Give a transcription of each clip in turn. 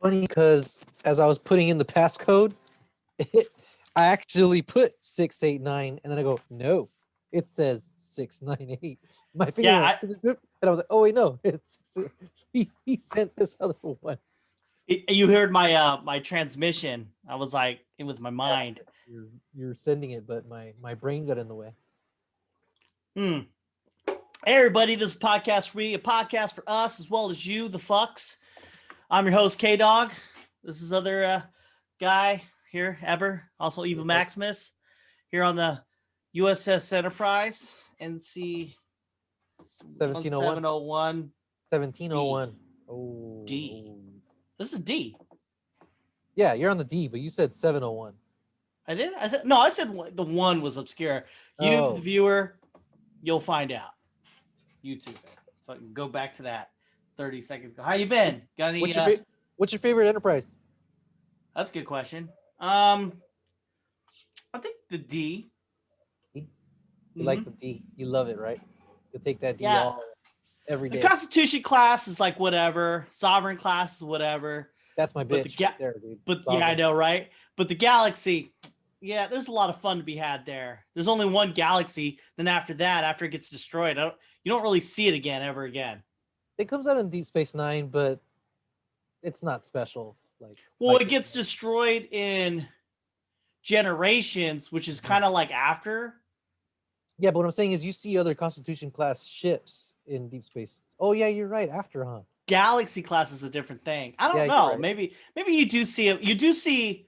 funny because as I was putting in the passcode, I actually put 689, and then I go, no, it says 698. My finger Yeah, went, and I was like, oh wait, no, he sent this other one. You heard my my transmission. I was like, it was my mind. You're sending it, but my brain got in the way. Hey everybody, this is Podcastforwe, a podcast for us as well as you, the fucks. I'm your host, K-Dog. This is other guy here, Eber, also Evil Maximus, here on the USS Enterprise, NC 1701. 1701. Oh, D. This is D. Yeah, you're on the D, but you said 701. I did? I said no, I said the one was obscure. You, the viewer, you'll find out. YouTube. So I can go back to that 30 seconds ago. How you been? Got any what's your favorite Enterprise? That's a good question. I think the D. You like the D. You love it, right? You'll take that D all every day. The Constitution class is like whatever. Sovereign class is whatever. That's my bitch there, dude. But Sovereign. Yeah, I know, right? But the Galaxy, yeah, there's a lot of fun to be had there. There's only one Galaxy. Then after that, after it gets destroyed, you don't really see it again ever again. It comes out in Deep Space Nine, but it's not special. It gets destroyed in Generations, which is kind of like after. Yeah, but what I'm saying is you see other Constitution class ships in Deep Space. Oh yeah, you're right. After, huh? Galaxy class is a different thing. I don't know. Right. Maybe you do see it. You do see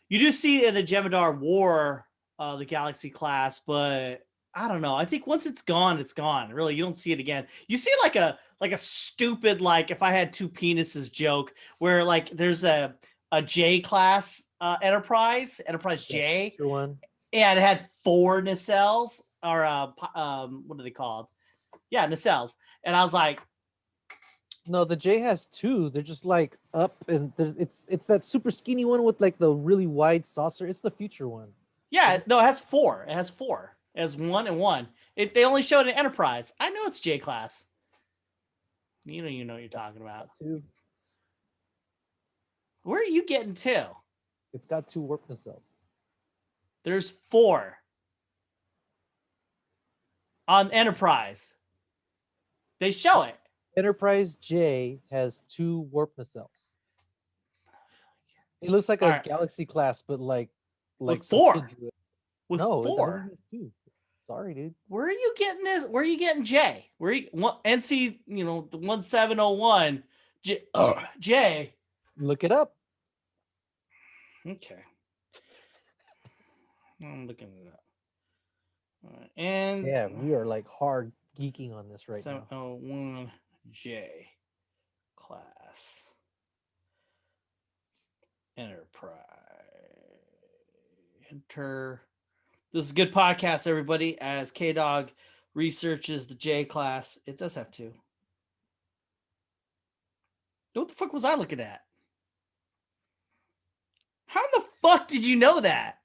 in the Jem'Hadar War the Galaxy class, but I don't know. I think once it's gone, it's gone. Really, you don't see it again. You see like a stupid, like if I had two penises joke where like there's a J class Enterprise J. True one. And it had 4 nacelles or what are they called? Yeah, nacelles. And I was like, no, the J has 2. They're just like up, and it's that super skinny one with like the really wide saucer. It's the future one. Yeah, no, it has 4. It has 4. It has 1 and 1. They only showed an Enterprise. I know it's J class. You know what you're talking about. 2. Where are you getting to? It's got 2 warp nacelles. There's 4 on Enterprise. They show it. Enterprise J has 2 warp nacelles. It looks like a Galaxy class, but like 4. With 4. It has 2. Sorry, dude. Where are you getting this? Where are you getting J? Where you NC? The 1701 J. Look it up. Okay. I'm looking it up. And yeah, we are like hard geeking on this right now. 701 J class Enterprise. This is a good podcast, everybody. As K-Dog researches the J class, it does have 2. What the fuck was I looking at? How the fuck did you know that?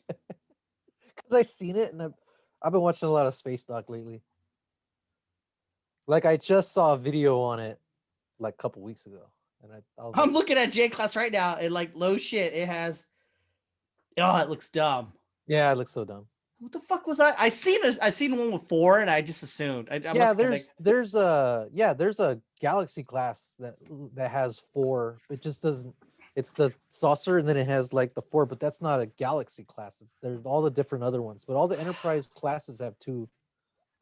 Because I've seen it, and I've been watching a lot of Space Doc lately. Like I just saw a video on it like a couple weeks ago, and I'm looking at J class right now, and like low shit, it has. Oh, it looks dumb. Yeah, it looks so dumb. What the fuck was I? I seen one with 4, and I just assumed. There's a Galaxy class that has 4. It just doesn't. It's the saucer, and then it has like the 4, but that's not a Galaxy class. There's all the different other ones, but all the Enterprise classes have 2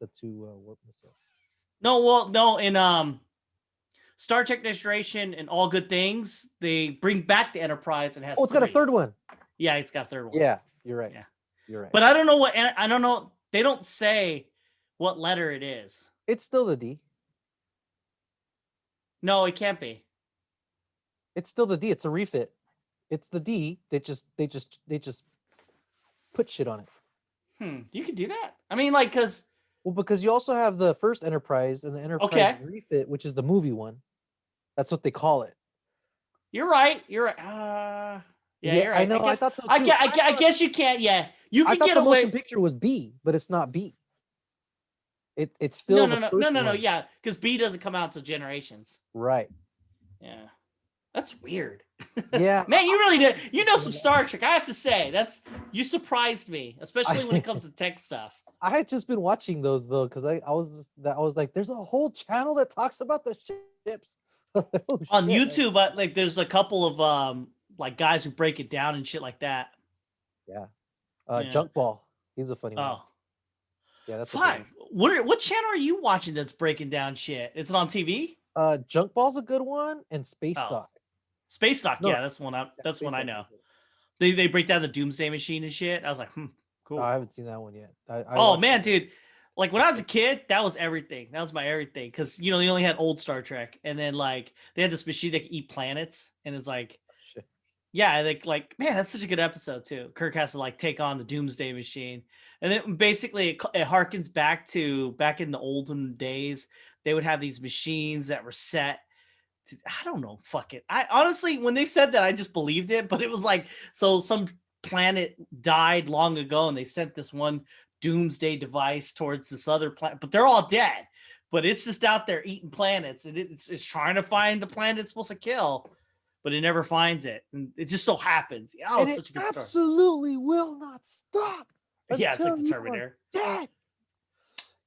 warp missiles. No. In Star Trek Next Generation and All Good Things, they bring back the Enterprise and has. Oh, it's got a 3rd one. Yeah, it's got a 3rd one. Yeah, you're right. Yeah, you're right. But I don't know what. I don't know. They don't say what letter it is. It's still the D. No, it can't be. It's still the D. It's a refit. It's the D. They just put shit on it. You can do that. I mean, like, because you also have the first Enterprise and the Enterprise refit, which is the movie one. That's what they call it. You're right. You're right. Yeah, you're right. I know. I guess you can't. Yeah, you can get away. The motion picture was B, but it's not B. It's still no. Yeah, because B doesn't come out until Generations. Right. Yeah. That's weird. Yeah. Man, you really did. You know some Star Trek. I have to say, you surprised me, especially when it comes to tech stuff. I had just been watching those though, because I was like, there's a whole channel that talks about the ships. Oh, on shit. YouTube, but like there's a couple of like guys who break it down and shit like that. Yeah. Yeah. Junk Ball. He's a funny one. Oh. Yeah, that's Fine. What channel are you watching that's breaking down shit? Is it on TV? Junk Ball's a good one, and Space Dock. Space Dock, No, yeah, that's one that's one I Dock know. is good. They break down the Doomsday Machine and shit. I was like, cool. I haven't seen that one yet. Oh man, dude. Like when I was a kid, that was everything. That was my everything. Cause you know, they only had old Star Trek. And then like they had this machine that could eat planets. And it's like, shit. Yeah, like, man, that's such a good episode too. Kirk has to like take on the Doomsday Machine. And then basically it harkens back in the olden days. They would have these machines that were set to, I don't know, fuck it. I honestly, when they said that, I just believed it. But it was like, so some planet died long ago and they sent this one doomsday device towards this other planet, but they're all dead. But it's just out there eating planets, and it's trying to find the planet it's supposed to kill, but it never finds it, and it just so happens. Oh, And it's such a good story. Absolutely will not stop. Yeah, it's like the Terminator. Dead.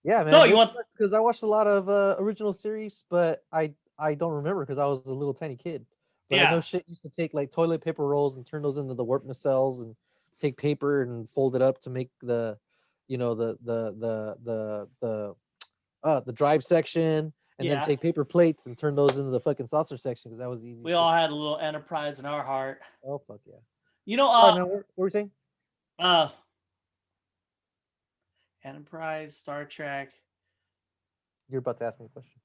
Yeah, man. No, you want because I watched a lot of original series, but I don't remember because I was a little tiny kid. But yeah. I know shit used to take like toilet paper rolls and turn those into the warp nacelles, and take paper and fold it up to make the, you know, the drive section, and then take paper plates and turn those into the fucking saucer section, because that was easy. We all had a little Enterprise in our heart. Oh fuck yeah. You know, no, what were we saying? Enterprise, Star Trek. You're about to ask me a question.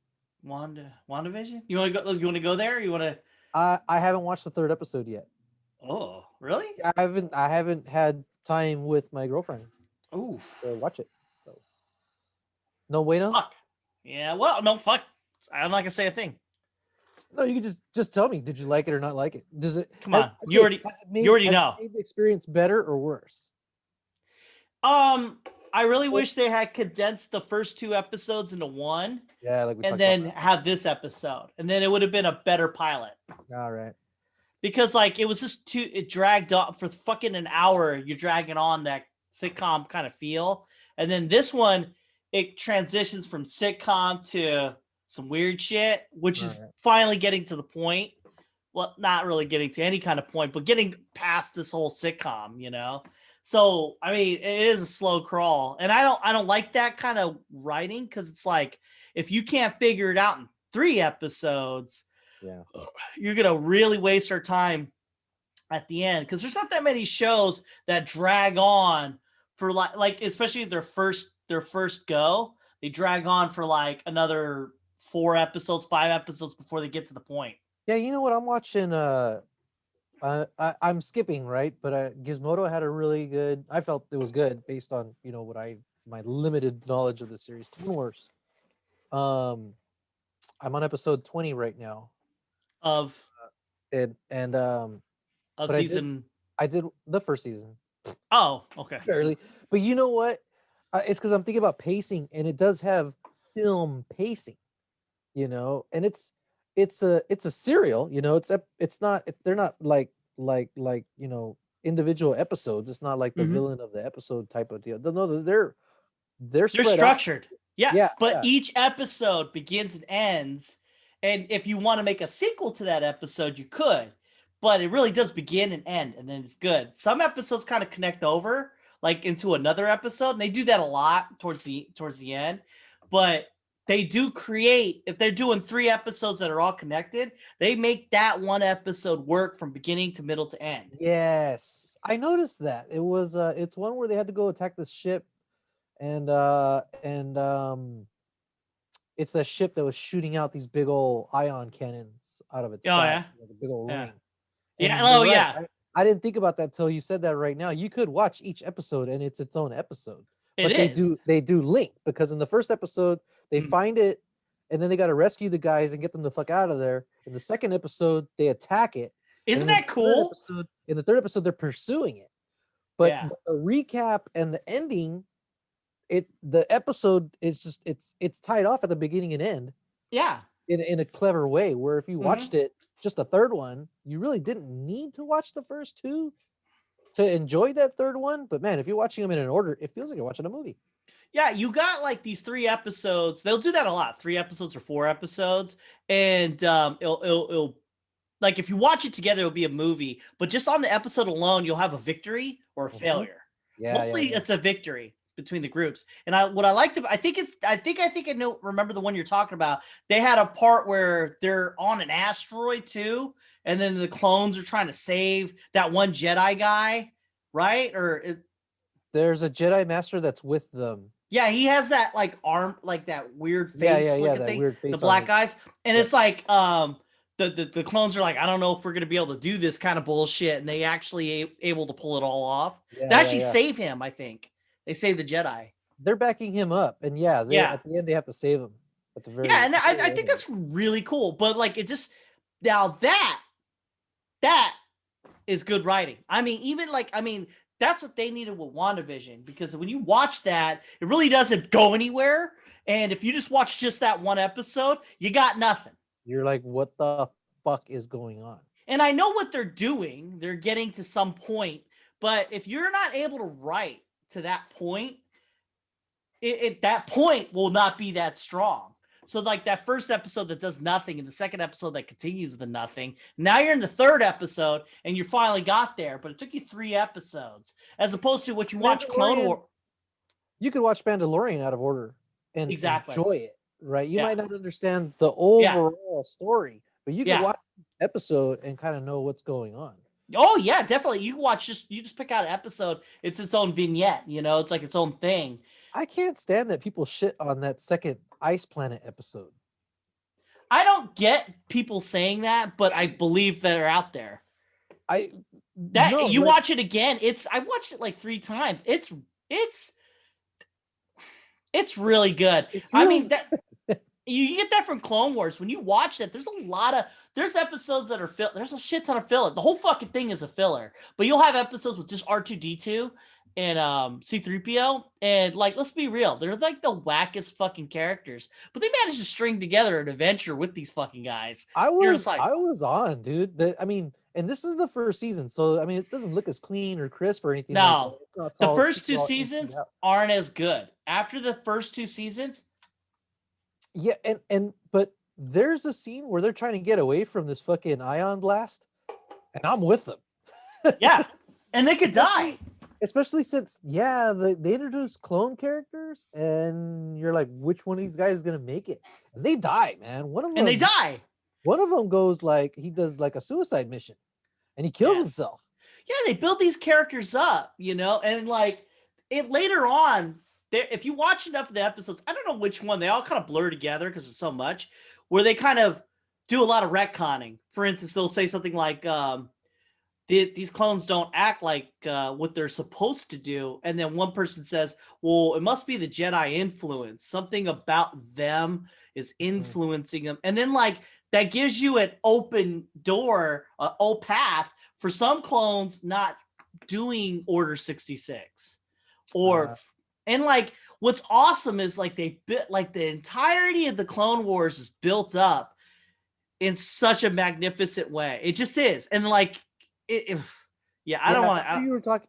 WandaVision? You want to go? You want to go there? You want to? I haven't watched the 3rd episode yet. Oh, really? I haven't had time with my girlfriend. Ooh. To watch it. So. No way, no. Fuck. Yeah. Well, no fuck. I'm not gonna say a thing. No, you can just tell me. Did you like it or not like it? Does it? Come on. You already know. Made the experience better or worse? I really wish they had condensed the first 2 episodes into one. Yeah, like we and then have this episode, and then it would have been a better pilot. All right. Because like it was just it dragged on for fucking an hour. You're dragging on that sitcom kind of feel, and then this one it transitions from sitcom to some weird shit, which is finally getting to the point. Well, not really getting to any kind of point, but getting past this whole sitcom, you know. So I mean, it is a slow crawl, and I don't like that kind of writing, because it's like if you can't figure it out in 3 episodes, you're gonna really waste our time at the end, because there's not that many shows that drag on for like especially their first go. They drag on for like another 4 episodes, 5 episodes before they get to the point. Yeah, you know what I'm watching? I'm skipping, right? But Gizmodo had a really good. I felt it was good based on, you know, what my limited knowledge of the series. Clone Wars. I'm on episode 20 right now. Of season. I did the first season. Oh, okay. Barely, but you know what? It's because I'm thinking about pacing, and it does have film pacing, you know, and it's a serial, you know. They're not like you know, individual episodes. It's not like the villain of the episode type of deal. No, they're structured. Yeah, but each episode begins and ends, and if you want to make a sequel to that episode, you could, but it really does begin and end, and then it's good. Some episodes kind of connect over like into another episode, and they do that a lot towards the end, but they do create, if they're doing 3 episodes that are all connected, they make that one episode work from beginning to middle to end. Yes, I noticed that. It was it's one where they had to go attack this ship, and it's that ship that was shooting out these big old ion cannons out of its side, like a big old ring. I didn't think about that till you said that right now. You could watch each episode and it's its own episode. They do link, because in the first episode they find it, and then they got to rescue the guys and get them the fuck out of there. In the second episode, they attack it. Isn't that cool? In the third episode, they're pursuing it. But the recap and the ending, the episode is just it's tied off at the beginning and end. Yeah. in a clever way. Where if you watched it, just the third one, you really didn't need to watch the first two to enjoy that third one. But man, if you're watching them in an order, it feels like you're watching a movie. Yeah, you got like these 3 episodes. They'll do that a lot, 3 episodes or 4 episodes, and it'll like if you watch it together, it'll be a movie. But just on the episode alone, you'll have a victory or a failure. Yeah, Mostly, it's a victory between the groups. And what I liked about, I think I know. Remember the one you're talking about? They had a part where they're on an asteroid too, and then the clones are trying to save that one Jedi guy, right? There's a Jedi Master that's with them. Yeah, he has that like arm, like that weird face looking thing, weird face the black guys, and it's like the clones are like, I don't know if we're gonna be able to do this kind of bullshit, and they actually able to pull it all off. They actually save him. I think they save the Jedi. They're backing him up, and at the end they have to save him. At the very and I think that's really cool. But like it just now that is good writing. I mean, that's what they needed with WandaVision, because when you watch that, it really doesn't go anywhere. And if you just watch just that one episode, you got nothing. You're like, what the fuck is going on? And I know what they're doing. They're getting to some point. But if you're not able to write to that point, that point will not be that strong. So like that first episode that does nothing, and the second episode that continues the nothing. Now you're in the third episode and you finally got there, but it took you 3 episodes as opposed to what you watch Clone Wars. You could watch Mandalorian out of order and enjoy it, right? You might not understand the overall story, but you can watch an episode and kind of know what's going on. Oh yeah, definitely. You watch you just pick out an episode. It's its own vignette, it's like its own thing. I can't stand that people shit on that second Ice Planet episode. I don't get people saying that, but I believe they're out there. Watch it again. I watched it like 3 times. It's really good. I mean, that you get that from Clone Wars. When you watch that, there's episodes that are there's a shit ton of filler. The whole fucking thing is a filler. But you'll have episodes with just R2-D2 and C-3PO, and like, let's be real, they're like the wackest fucking characters, but they managed to string together an adventure with these fucking guys. I was on, dude. And this is the first season, so I mean, it doesn't look as clean or crisp or anything. No, the first 2 seasons aren't as good. After the first 2 seasons, but there's a scene where they're trying to get away from this fucking ion blast, and I'm with them. Yeah, and they could die. Especially since, they introduce clone characters, and you're like, which one of these guys is gonna make it? And they die, man. One of them goes like, he does like a suicide mission, and he kills himself. Yeah, they build these characters up, and like it later on. If you watch enough of the episodes, I don't know which one, they all kind of blur together because there's so much, where they kind of do a lot of retconning. For instance, they'll say something like, these clones don't act like what they're supposed to do. And then one person says, well, it must be the Jedi influence. Something about them is influencing them. And then like that gives you an open door, an open path for some clones not doing Order 66. And like what's awesome is like the entirety of the Clone Wars is built up in such a magnificent way. It just is. And like I don't want to.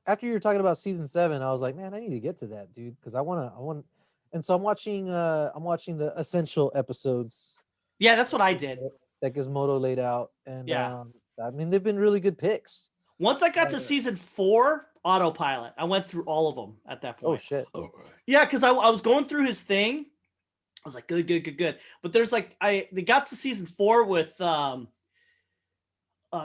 After you were talking about season 7, I was like, man, I need to get to that, dude, because I want. And so I'm watching the essential episodes. Yeah, that's what I did. That Gizmodo laid out, and I mean, they've been really good picks. Once I got to season 4, autopilot, I went through all of them at that point. Oh shit! Yeah, because I was going through his thing. I was like, good. But there's like they got to season 4 with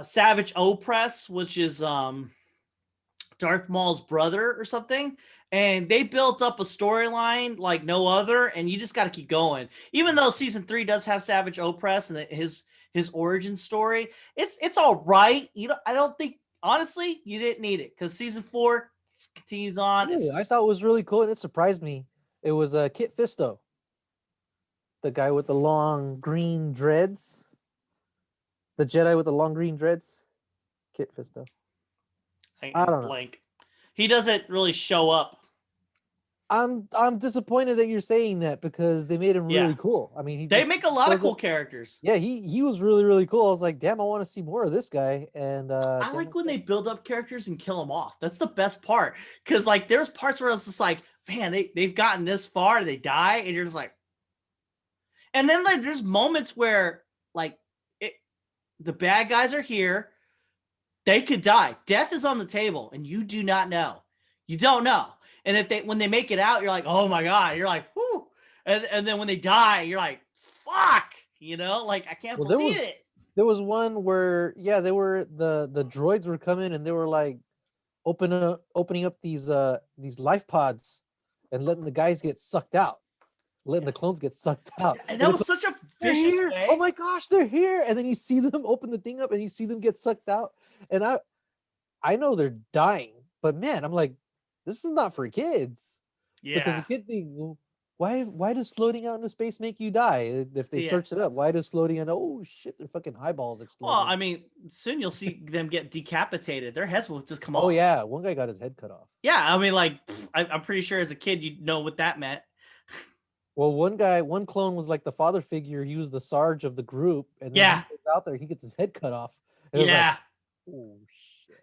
Savage Opress, which is Darth Maul's brother or something, and they built up a storyline like no other, and you just got to keep going. Even though season 3 does have Savage Opress and his origin story, it's all right. I don't think, honestly, you didn't need it, because season 4 continues on. I thought it was really cool, and it surprised me. It was Kit Fisto, the guy with the long green dreads. The Jedi with the long green dreads? Kit Fisto. I don't know. He doesn't really show up. I'm disappointed that you're saying that because they made him really cool. I mean, they make a lot of cool characters. Yeah, he was really, really cool. I was like, damn, I want to see more of this guy. And I like when they build up characters and kill them off. That's the best part. Because like there's parts where it's just like, man, they've gotten this far, they die, and you're just like, and then like there's moments where like the bad guys are here, they could die. Death is on the table, and you do not know. You don't know. And if when they make it out, you're like, oh my God. You're like, whoo. And then when they die, you're like, fuck. You know, like I can't believe it. There was one where, yeah, they were the droids were coming and they were like opening up these life pods and letting the guys get sucked out, letting the clones get sucked out. And that was such a vicious way. Oh my gosh, they're here! And then you see them open the thing up and you see them get sucked out. And I know they're dying, but man, I'm like, this is not for kids. Yeah. Because the kid thing, well, why does floating out into space make you die? If they search it up, why does floating out? Oh shit, their fucking eyeballs explode. Well, I mean, soon you'll see them get decapitated. Their heads will just come off. Oh yeah, one guy got his head cut off. Yeah, I mean, like I'm pretty sure as a kid you'd know what that meant. Well, one clone was like the father figure. He was the Sarge of the group, and then he goes out there, he gets his head cut off. Yeah. Like, oh shit.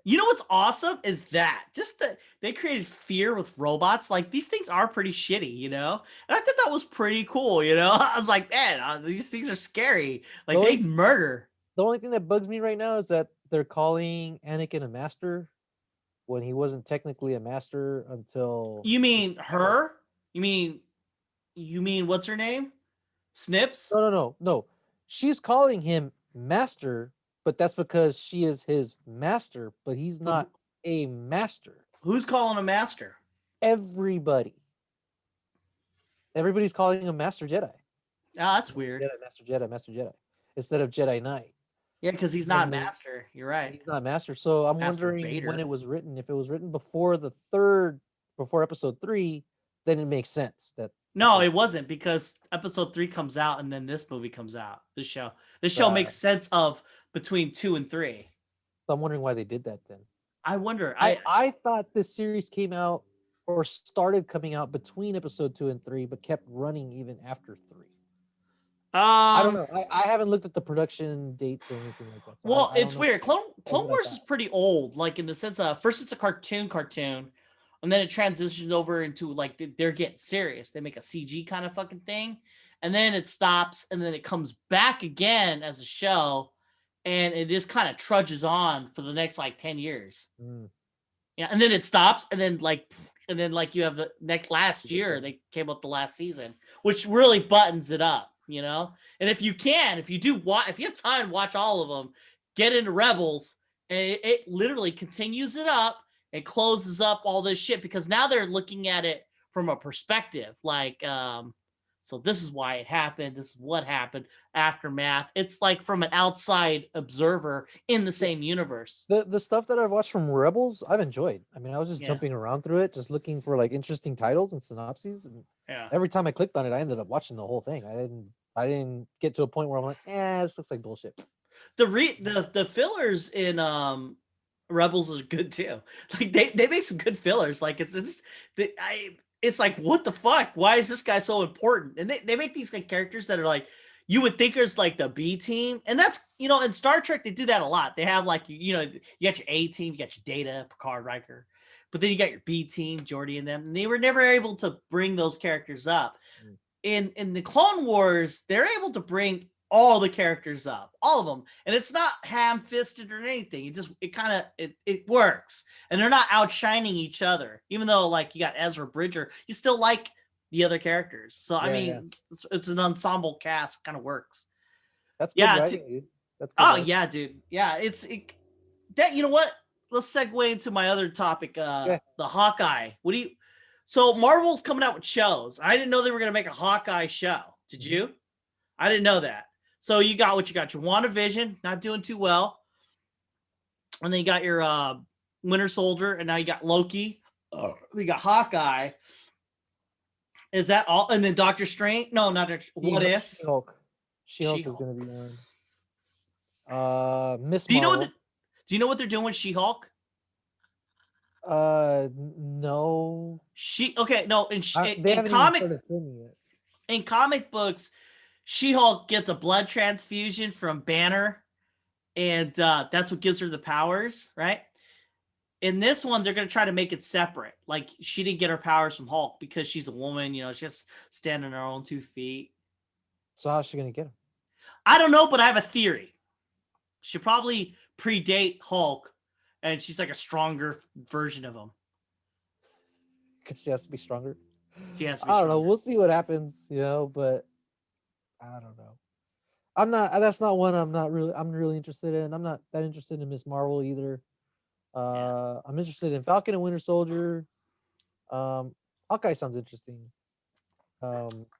You know what's awesome is that just that they created fear with robots. Like these things are pretty shitty, you know. And I thought that was pretty cool, you know. I was like, man, these things are scary. Like they murder. The only thing that bugs me right now is that they're calling Anakin a master when he wasn't technically a master until. You mean her? You mean what's her name? Snips? No. She's calling him master, but that's because she is his master, but he's not a master. Who's calling him master? Everybody. Everybody's calling him Master Jedi. Oh, that's weird. Master Jedi, instead of Jedi Knight. Yeah, because he's not master. You're right. He's not master. So I'm wondering when it was written. If it was written before episode 3, then it makes sense that. No, it wasn't, because episode 3 comes out and then this movie comes out. This show makes sense of between 2 and 3. So I'm wondering why they did that then. I wonder. I thought this series came out or started coming out between episode 2 and 3, but kept running even after 3. I don't know. I haven't looked at the production dates or anything like that. So well, it's weird. Clone Wars is pretty old, like in the sense of first it's a cartoon, and then it transitions over into like they're getting serious. They make a CG kind of fucking thing, and then it stops, and then it comes back again as a show, and it just kind of trudges on for the next like 10 years. Yeah, and then it stops, and then you have the last year they came up the last season, which really buttons it up, you know. And if you have time, watch all of them. Get into Rebels, and it literally continues it up and closes up all this shit, because now they're looking at it from a perspective like, so this is why it happened. This is what happened. Aftermath. It's like from an outside observer in the same universe. The stuff that I've watched from Rebels, I've enjoyed. I mean, I was just jumping around through it, just looking for like interesting titles and synopses. And every time I clicked on it, I ended up watching the whole thing. I didn't get to a point where I'm like, this looks like bullshit. The fillers in Rebels is good too. Like they make some good fillers. Like it's like, what the fuck? Why is this guy so important? And they make these like characters that are like, you would think there's like the B team. And that's, you know, in Star Trek, they do that a lot. They have like, you know, you got your A team, you got your Data, Picard, Riker, but then you got your B team, Geordi and them. And they were never able to bring those characters up. In the Clone Wars, they're able to bring all the characters up, all of them, and it's not ham-fisted or anything. It works, and they're not outshining each other. Even though like you got Ezra Bridger, you still like the other characters. So I mean, it's an ensemble cast, kind of works. That's good writing, dude. That's good writing. Yeah, dude. Yeah, that. You know what? Let's segue into my other topic. The Hawkeye. So Marvel's coming out with shows. I didn't know they were gonna make a Hawkeye show. Did you? I didn't know that. So you got your WandaVision, not doing too well. And then you got your Winter Soldier, and now you got Loki. You got Hawkeye. Is that all? And then Doctor Strange? No, not Doctor. What If? She-Hulk is going to be on. Miss Marvel. Do you know what they're doing with She-Hulk? No. No, They in haven't even comic started filming it. in comic books, She-Hulk gets a blood transfusion from Banner, and that's what gives her the powers, right? In this one, they're going to try to make it separate. Like, she didn't get her powers from Hulk because she's a woman, she has to stand on her own 2 feet. So how's she going to get them? I don't know, but I have a theory. She'll probably predate Hulk, and she's like a stronger version of him. Because she has to be stronger. She has to be I don't stronger. know. We'll see what happens, but I don't know. That's not one I'm really interested in. I'm not that interested in Miss Marvel either. I'm interested in Falcon and Winter Soldier. Hawkeye sounds interesting.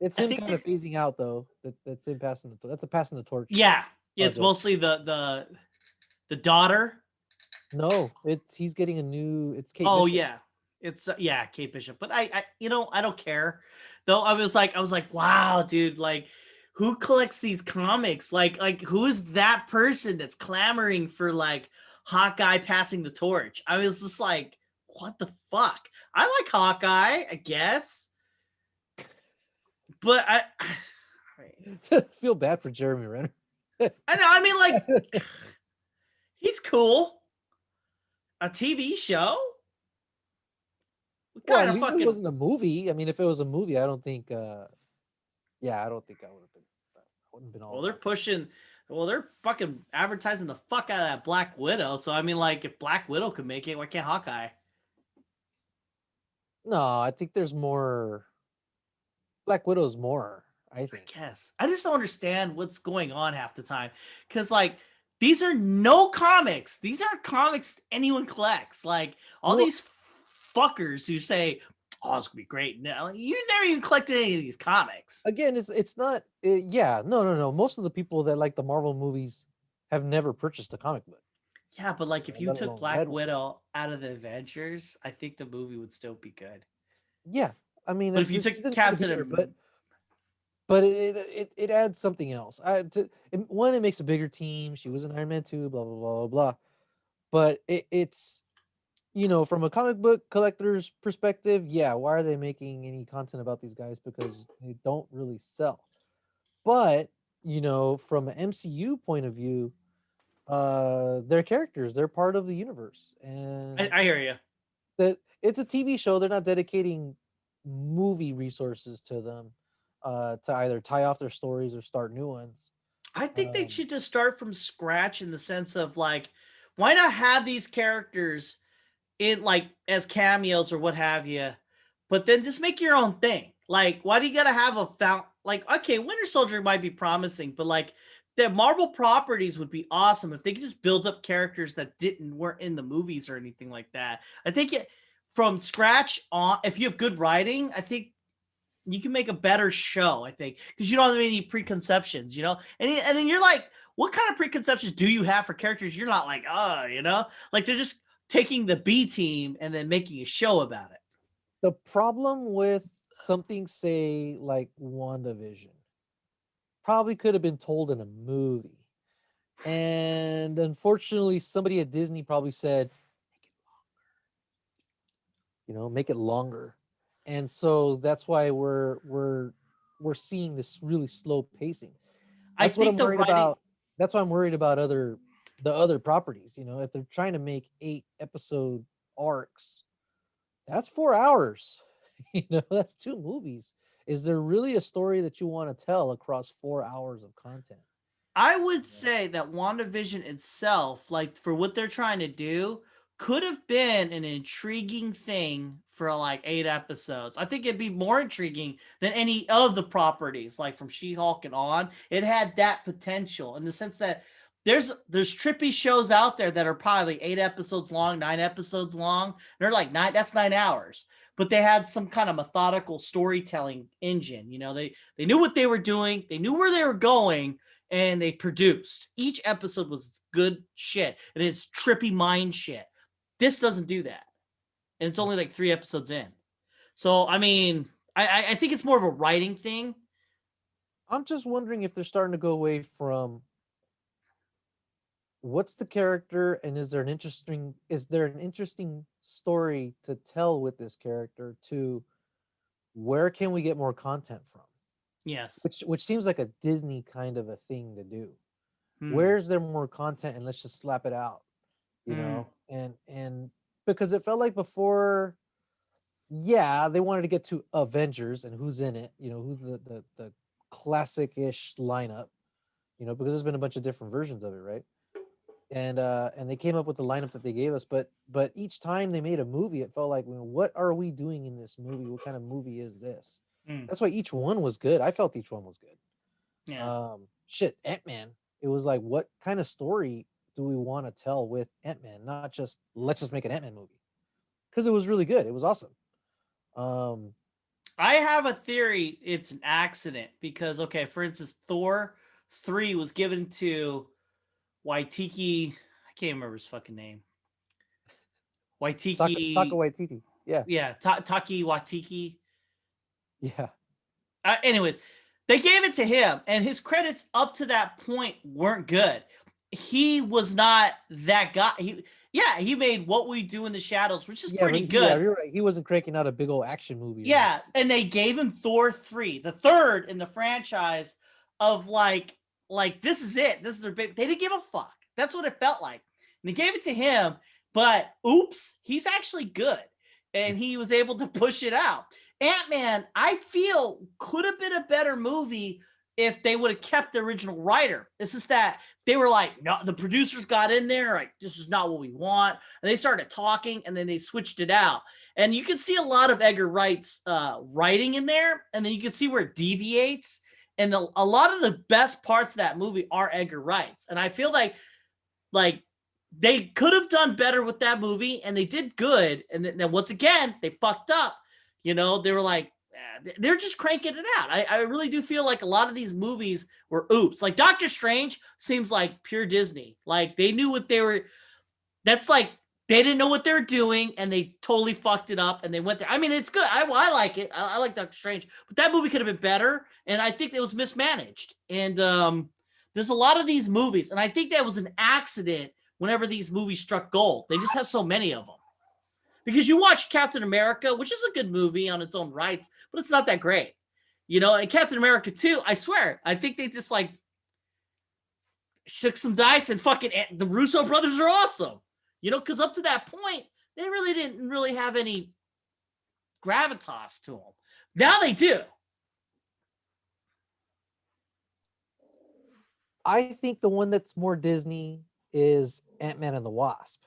It's him kind of phasing out though. That's him passing that's a passing the torch. Yeah, it's mostly the daughter. No, he's getting a new. It's Kate. Oh Bishop. yeah, it's Kate Bishop. But I I don't care though. I was like, wow, dude, like, who collects these comics? Like who is that person that's clamoring for like Hawkeye passing the torch? I was just like, what the fuck? I like Hawkeye, I guess, but I feel bad for Jeremy Renner. I know. I mean, like, he's cool. A TV show? Well, at least it wasn't a movie. I mean, if it was a movie, I don't think. I don't think I would have been. Wouldn't been all. Well, they're pushing. Well, they're fucking advertising the fuck out of that Black Widow. So I mean, like, if Black Widow could make it, why can't Hawkeye? No, I think there's more. Black Widow's more. I think. I guess I just don't understand what's going on half the time, because like, these are no comics. These aren't comics anyone collects. Like, all these fuckers who say, "Oh, it's gonna be great." No, you never even collected any of these comics. Again, it's not. No. Most of the people that like the Marvel movies have never purchased a comic book. Yeah, but like, if you took Black Widow out of the Avengers, I think the movie would still be good. Yeah, I mean, but if you took Captain, but it adds something else. One, it makes a bigger team. She was in Iron Man 2, blah blah blah blah blah. But it's from a comic book collector's perspective, yeah, why are they making any content about these guys? Because they don't really sell. But from an MCU point of view, they're characters. They're part of the universe, and I hear you. That it's a TV show. They're not dedicating movie resources to them to either tie off their stories or start new ones. I think they should just start from scratch, in the sense of, like, why not have these characters in, like, as cameos or what have you, but then just make your own thing. Like, why do you gotta have like, okay, Winter Soldier might be promising, but like, the Marvel properties would be awesome if they could just build up characters that weren't in the movies or anything like that. I think from scratch on, if you have good writing, I think you can make a better show. I think, because you don't have any preconceptions, and then you're like, what kind of preconceptions do you have for characters? You're not like, like, they're just taking the B team and then making a show about it. The problem with something, say, like WandaVision, probably could have been told in a movie. And unfortunately, somebody at Disney probably said, make it longer. And so that's why we're seeing this really slow pacing. That's what I'm worried about. That's why I'm worried about the other properties. If they're trying to make 8-episode arcs, that's 4 hours. That's 2 movies. Is there really a story that you want to tell across 4 hours of content? I would say that WandaVision itself, like, for what they're trying to do, could have been an intriguing thing for like 8 episodes. I think it'd be more intriguing than any of the properties, like from She-Hulk and on. It had that potential, in the sense that there's trippy shows out there that are probably 8 episodes long, 9 episodes long. They're like 9, that's 9 hours. But they had some kind of methodical storytelling engine. They knew what they were doing, they knew where they were going, and they produced. Each episode was good shit, and it's trippy mind shit. This doesn't do that, and it's only like 3 episodes in. So, I mean, I think it's more of a writing thing. I'm just wondering if they're starting to go away from what's the character, and is there an interesting story to tell with this character to where can we get more content from? Yes. Which seems like a Disney kind of a thing to do. Hmm. Where's there more content and let's just slap it out, and because it felt like before, yeah, they wanted to get to Avengers and who's in it, who's the classic-ish lineup, because there's been a bunch of different versions of it, right? And they came up with the lineup that they gave us, but each time they made a movie, it felt like, what are we doing in this movie? What kind of movie is this? That's why each one was good. I felt each one was good. Yeah. Ant-Man. It was like, what kind of story do we want to tell with Ant-Man? Not just let's just make an Ant-Man movie, because it was really good. It was awesome. I have a theory. It's an accident because, okay, for instance, Thor 3 was given to Waititi. I can't remember his fucking name. Waititi. Taka Waititi. Yeah. Yeah. Taki Waititi. Yeah. Anyways, they gave it to him, and his credits up to that point weren't good. He was not that guy. He made What We Do in the Shadows, which is pretty good. Yeah, you're right. He wasn't cranking out a big old action movie. Yeah, right? And they gave him Thor 3, the third in the franchise of like this is it. This is their big. They didn't give a fuck. That's what it felt like. And they gave it to him, but oops, he's actually good, and he was able to push it out. Ant-Man, I feel, could have been a better movie if they would have kept the original writer. This is that they were like, no, the producers got in there, like, this is not what we want. And they started talking, and then they switched it out. And you can see a lot of Edgar Wright's writing in there, and then you can see where it deviates. And a lot of the best parts of that movie are Edgar Wright's. And I feel like they could have done better with that movie, and they did good. And then once again, they fucked up. They were like, they're just cranking it out. I really do feel like a lot of these movies were oops. Like Doctor Strange seems like pure Disney. Like they knew what they were. That's like they didn't know what they were doing, and they totally fucked it up. And they went there. I mean, it's good. I like it. I like Doctor Strange, but that movie could have been better. And I think it was mismanaged. And there's a lot of these movies, and I think that was an accident. Whenever these movies struck gold, they just have so many of them. Because you watch Captain America, which is a good movie on its own rights, but it's not that great. And Captain America 2, I swear, I think they just like shook some dice and fucking the Russo brothers are awesome. Because up to that point, they really didn't really have any gravitas to them. Now they do. I think the one that's more Disney is Ant-Man and the Wasp.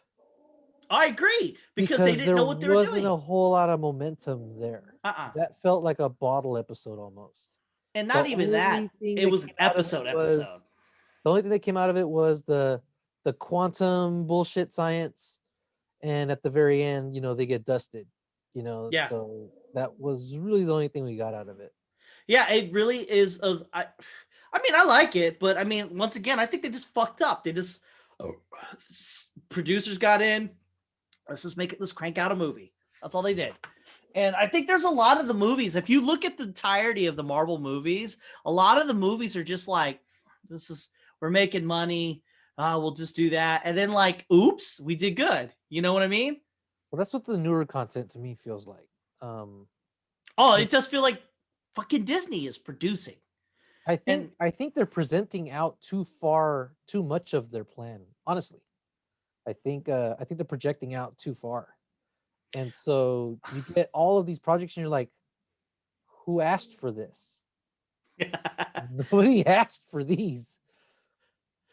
I agree because they didn't know what they were doing. There wasn't a whole lot of momentum there. That felt like a bottle episode almost. And not even that. It was an episode. The only thing that came out of it was the quantum bullshit science, and at the very end, they get dusted. Yeah. So that was really the only thing we got out of it. Yeah, it really is. I mean, I like it, but I mean, once again, I think they just fucked up. They just producers got in. Let's crank out a movie. That's all they did. And I think there's a lot of the movies, if you look at the entirety of the Marvel movies, a lot of the movies are just like, we're making money. We'll just do that. And then like, oops, we did good. You know what I mean? Well, that's what the newer content to me feels like. It does feel like fucking Disney is producing. I think they're presenting out too much of their plan, honestly. I think they're projecting out too far. And so you get all of these projects and you're like, who asked for this? Nobody asked for these.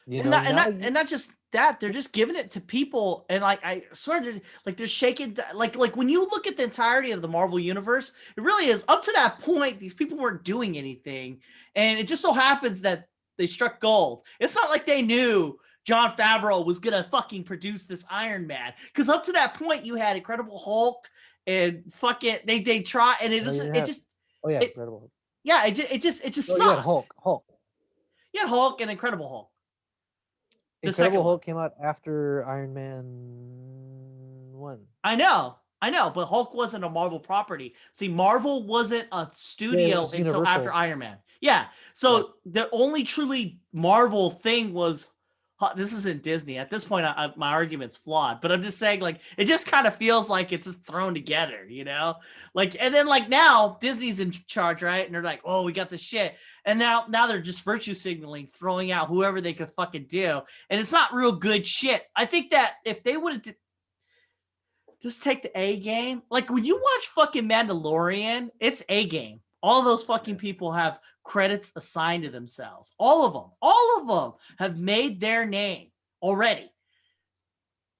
And not just that, they're just giving it to people, and like I swear, they're shaking. Like when you look at the entirety of the Marvel universe, it really is up to that point. These people weren't doing anything, and it just so happens that they struck gold. It's not like they knew Jon Favreau was gonna fucking produce this Iron Man, because up to that point you had Incredible Hulk and fucking they try, and Incredible Hulk. Yeah, it just sucked. You had Hulk. You had Hulk and Incredible Hulk. Incredible Hulk came out after Iron Man 1. I know, but Hulk wasn't a Marvel property. See, Marvel wasn't a studio until Universal. After Iron Man. Yeah, so the only truly Marvel thing was this isn't Disney. At this point, my argument's flawed, but I'm just saying, like, it just kind of feels like it's just thrown together, you know? Like, and then like now Disney's in charge, right? And they're like, oh, we got the shit. And now they're just virtue signaling, throwing out whoever they could fucking do. And it's not real good shit. I think that if they would have just take the A game, like when you watch fucking Mandalorian, it's A game. All those fucking people have credits assigned to themselves. All of them have made their name already.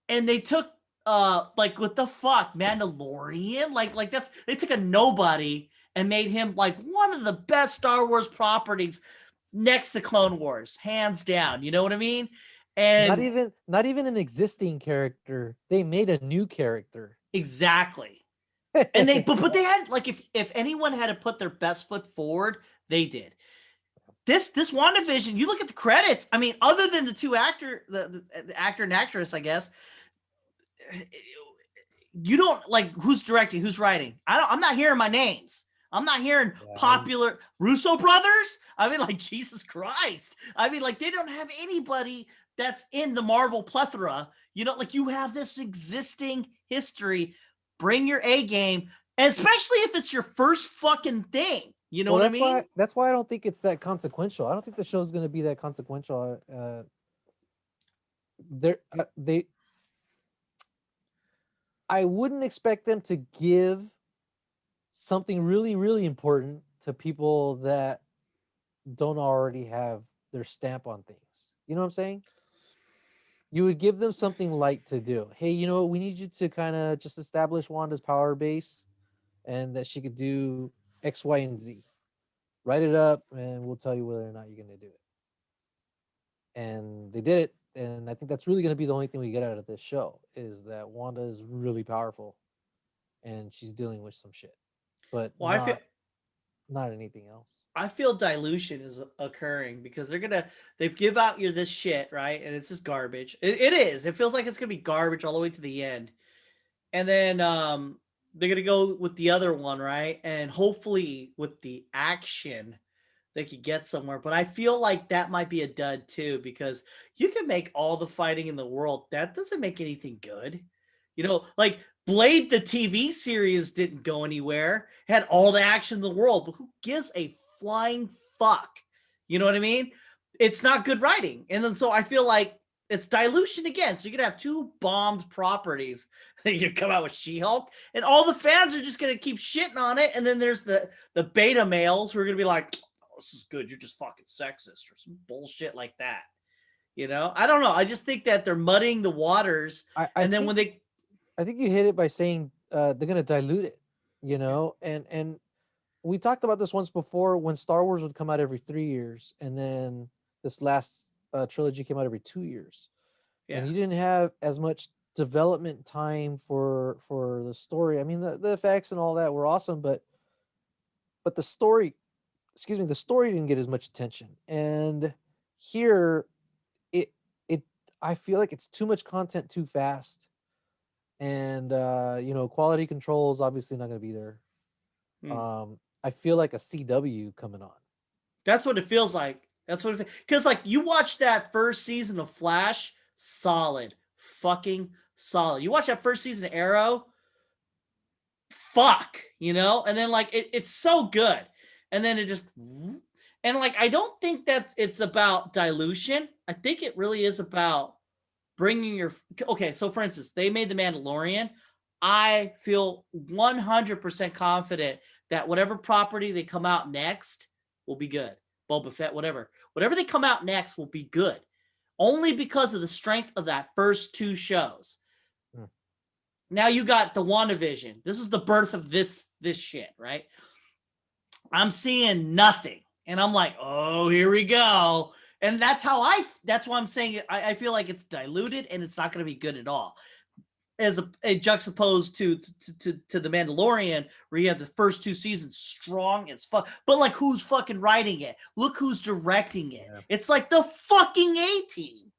And they took like, what the fuck, Mandalorian? Like that's, they took a nobody and made him like one of the best Star Wars properties next to Clone Wars, hands down. You know what I mean? And not even an existing character. They made a new character. Exactly. And they but they had, like, if anyone had to put their best foot forward, they did. This WandaVision, you look at the credits, I mean, other than the two the actor and actress, I guess, you don't, like, who's directing, who's writing. I'm not hearing my names. I'm not hearing popular Russo brothers. I mean, like, Jesus Christ. I mean, like, they don't have anybody that's in the Marvel plethora. You know, like, you have this existing history. Bring your A game, and especially if it's your first fuking thing. You know what I mean? That's why I don't think it's that consequential. I don't think the show's going to be that consequential. I wouldn't expect them to give something really, really important to people that don't already have their stamp on things. You know what I'm saying? You would give them something light to do. Hey, you know what? We need you to kind of just establish Wanda's power base and that she could do X, Y, and Z. Write it up and we'll tell you whether or not you're going to do it. And they did it. And I think that's really going to be the only thing we get out of this show is that Wanda is really powerful and she's dealing with some shit. But not anything else. I feel dilution is occurring because they give out you this shit, right? And it's just garbage. It is. It feels like it's gonna be garbage all the way to the end. And then they're gonna go with the other one, right? And hopefully with the action, they could get somewhere. But I feel like that might be a dud too, because you can make all the fighting in the world. That doesn't make anything good. You know, like Blade, the TV series, didn't go anywhere. Had all the action in the world, but who gives a flying fuck? You know what I mean? It's not good writing. And then so I feel like it's dilution again. So you're gonna have two bombed properties. You come out with She-Hulk, and all the fans are just gonna keep shitting on it. And then there's the beta males who are gonna be like, oh, this is good. You're just fucking sexist or some bullshit like that. You know? I don't know. I just think that they're muddying the waters. I think you hit it by saying they're gonna dilute it, you know, and we talked about this once before when Star Wars would come out every 3 years, and then this last trilogy came out every 2 years, and you didn't have as much development time for the story. I mean, the effects and all that were awesome, but the story, the story didn't get as much attention. And here, I feel like it's too much content too fast. And you know, quality control is obviously not going to be there. I feel like a CW coming on. That's what it feels like. That's what because like you watch that first season of Flash, solid, fucking solid. You watch that first season of Arrow, fuck, you know, and then like it's so good, and then it just, and like I don't think that it's about dilution. I think it really is about bringing your, okay, so for instance, they made The Mandalorian. I feel 100% confident that whatever property they come out next will be good. Boba Fett, whatever they come out next will be good. Only because of the strength of that first two shows. Now you got the WandaVision. This is the birth of this shit, right? I'm seeing nothing. And I'm like, oh, here we go. And that's why I'm saying I feel like it's diluted and it's not going to be good at all. As a juxtaposed to The Mandalorian, where you have the first two seasons strong as fuck. But like, who's fucking writing it? Look who's directing it. Yeah. It's like the fucking A-team,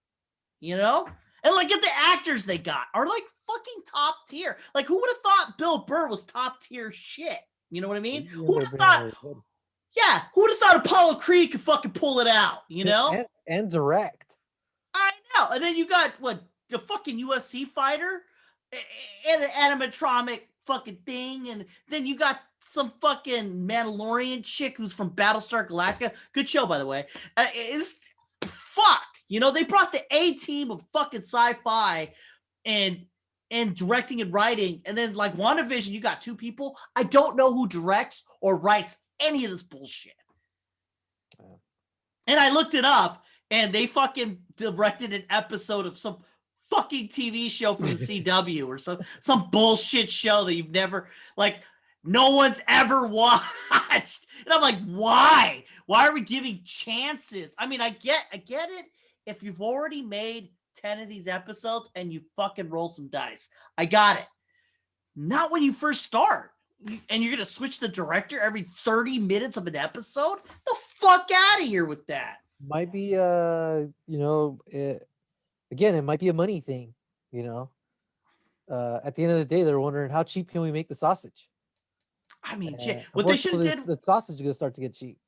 you know? And like, at the actors they got are like fucking top tier. Like, who would have thought Bill Burr was top tier shit? You know what I mean? Who would have thought? Yeah, who would have thought Apollo Creed could fucking pull it out, you know? And direct. I know. And then you got what, the fucking UFC fighter and an animatronic fucking thing, and then you got some fucking Mandalorian chick who's from Battlestar Galactica. Good show, by the way. It's fuck. You know, they brought the A team of fucking sci-fi and directing and writing, and then like WandaVision, you got two people. I don't know who directs or writes any of this bullshit. And I looked it up, and they fucking directed an episode of some fucking TV show from the CW or some bullshit show that you've never, like, no one's ever watched. And I'm like, why? Why are we giving chances? I mean, I get it if you've already made 10 of these episodes and you fucking roll some dice. I got it. Not when you first start. And you're going to switch the director every 30 minutes of an episode? The fuck out of here with that. Might be, you know, it might be a money thing, you know. At the end of the day, they're wondering how cheap can we make the sausage? I mean, what they should have did, the sausage is going to start to get cheap.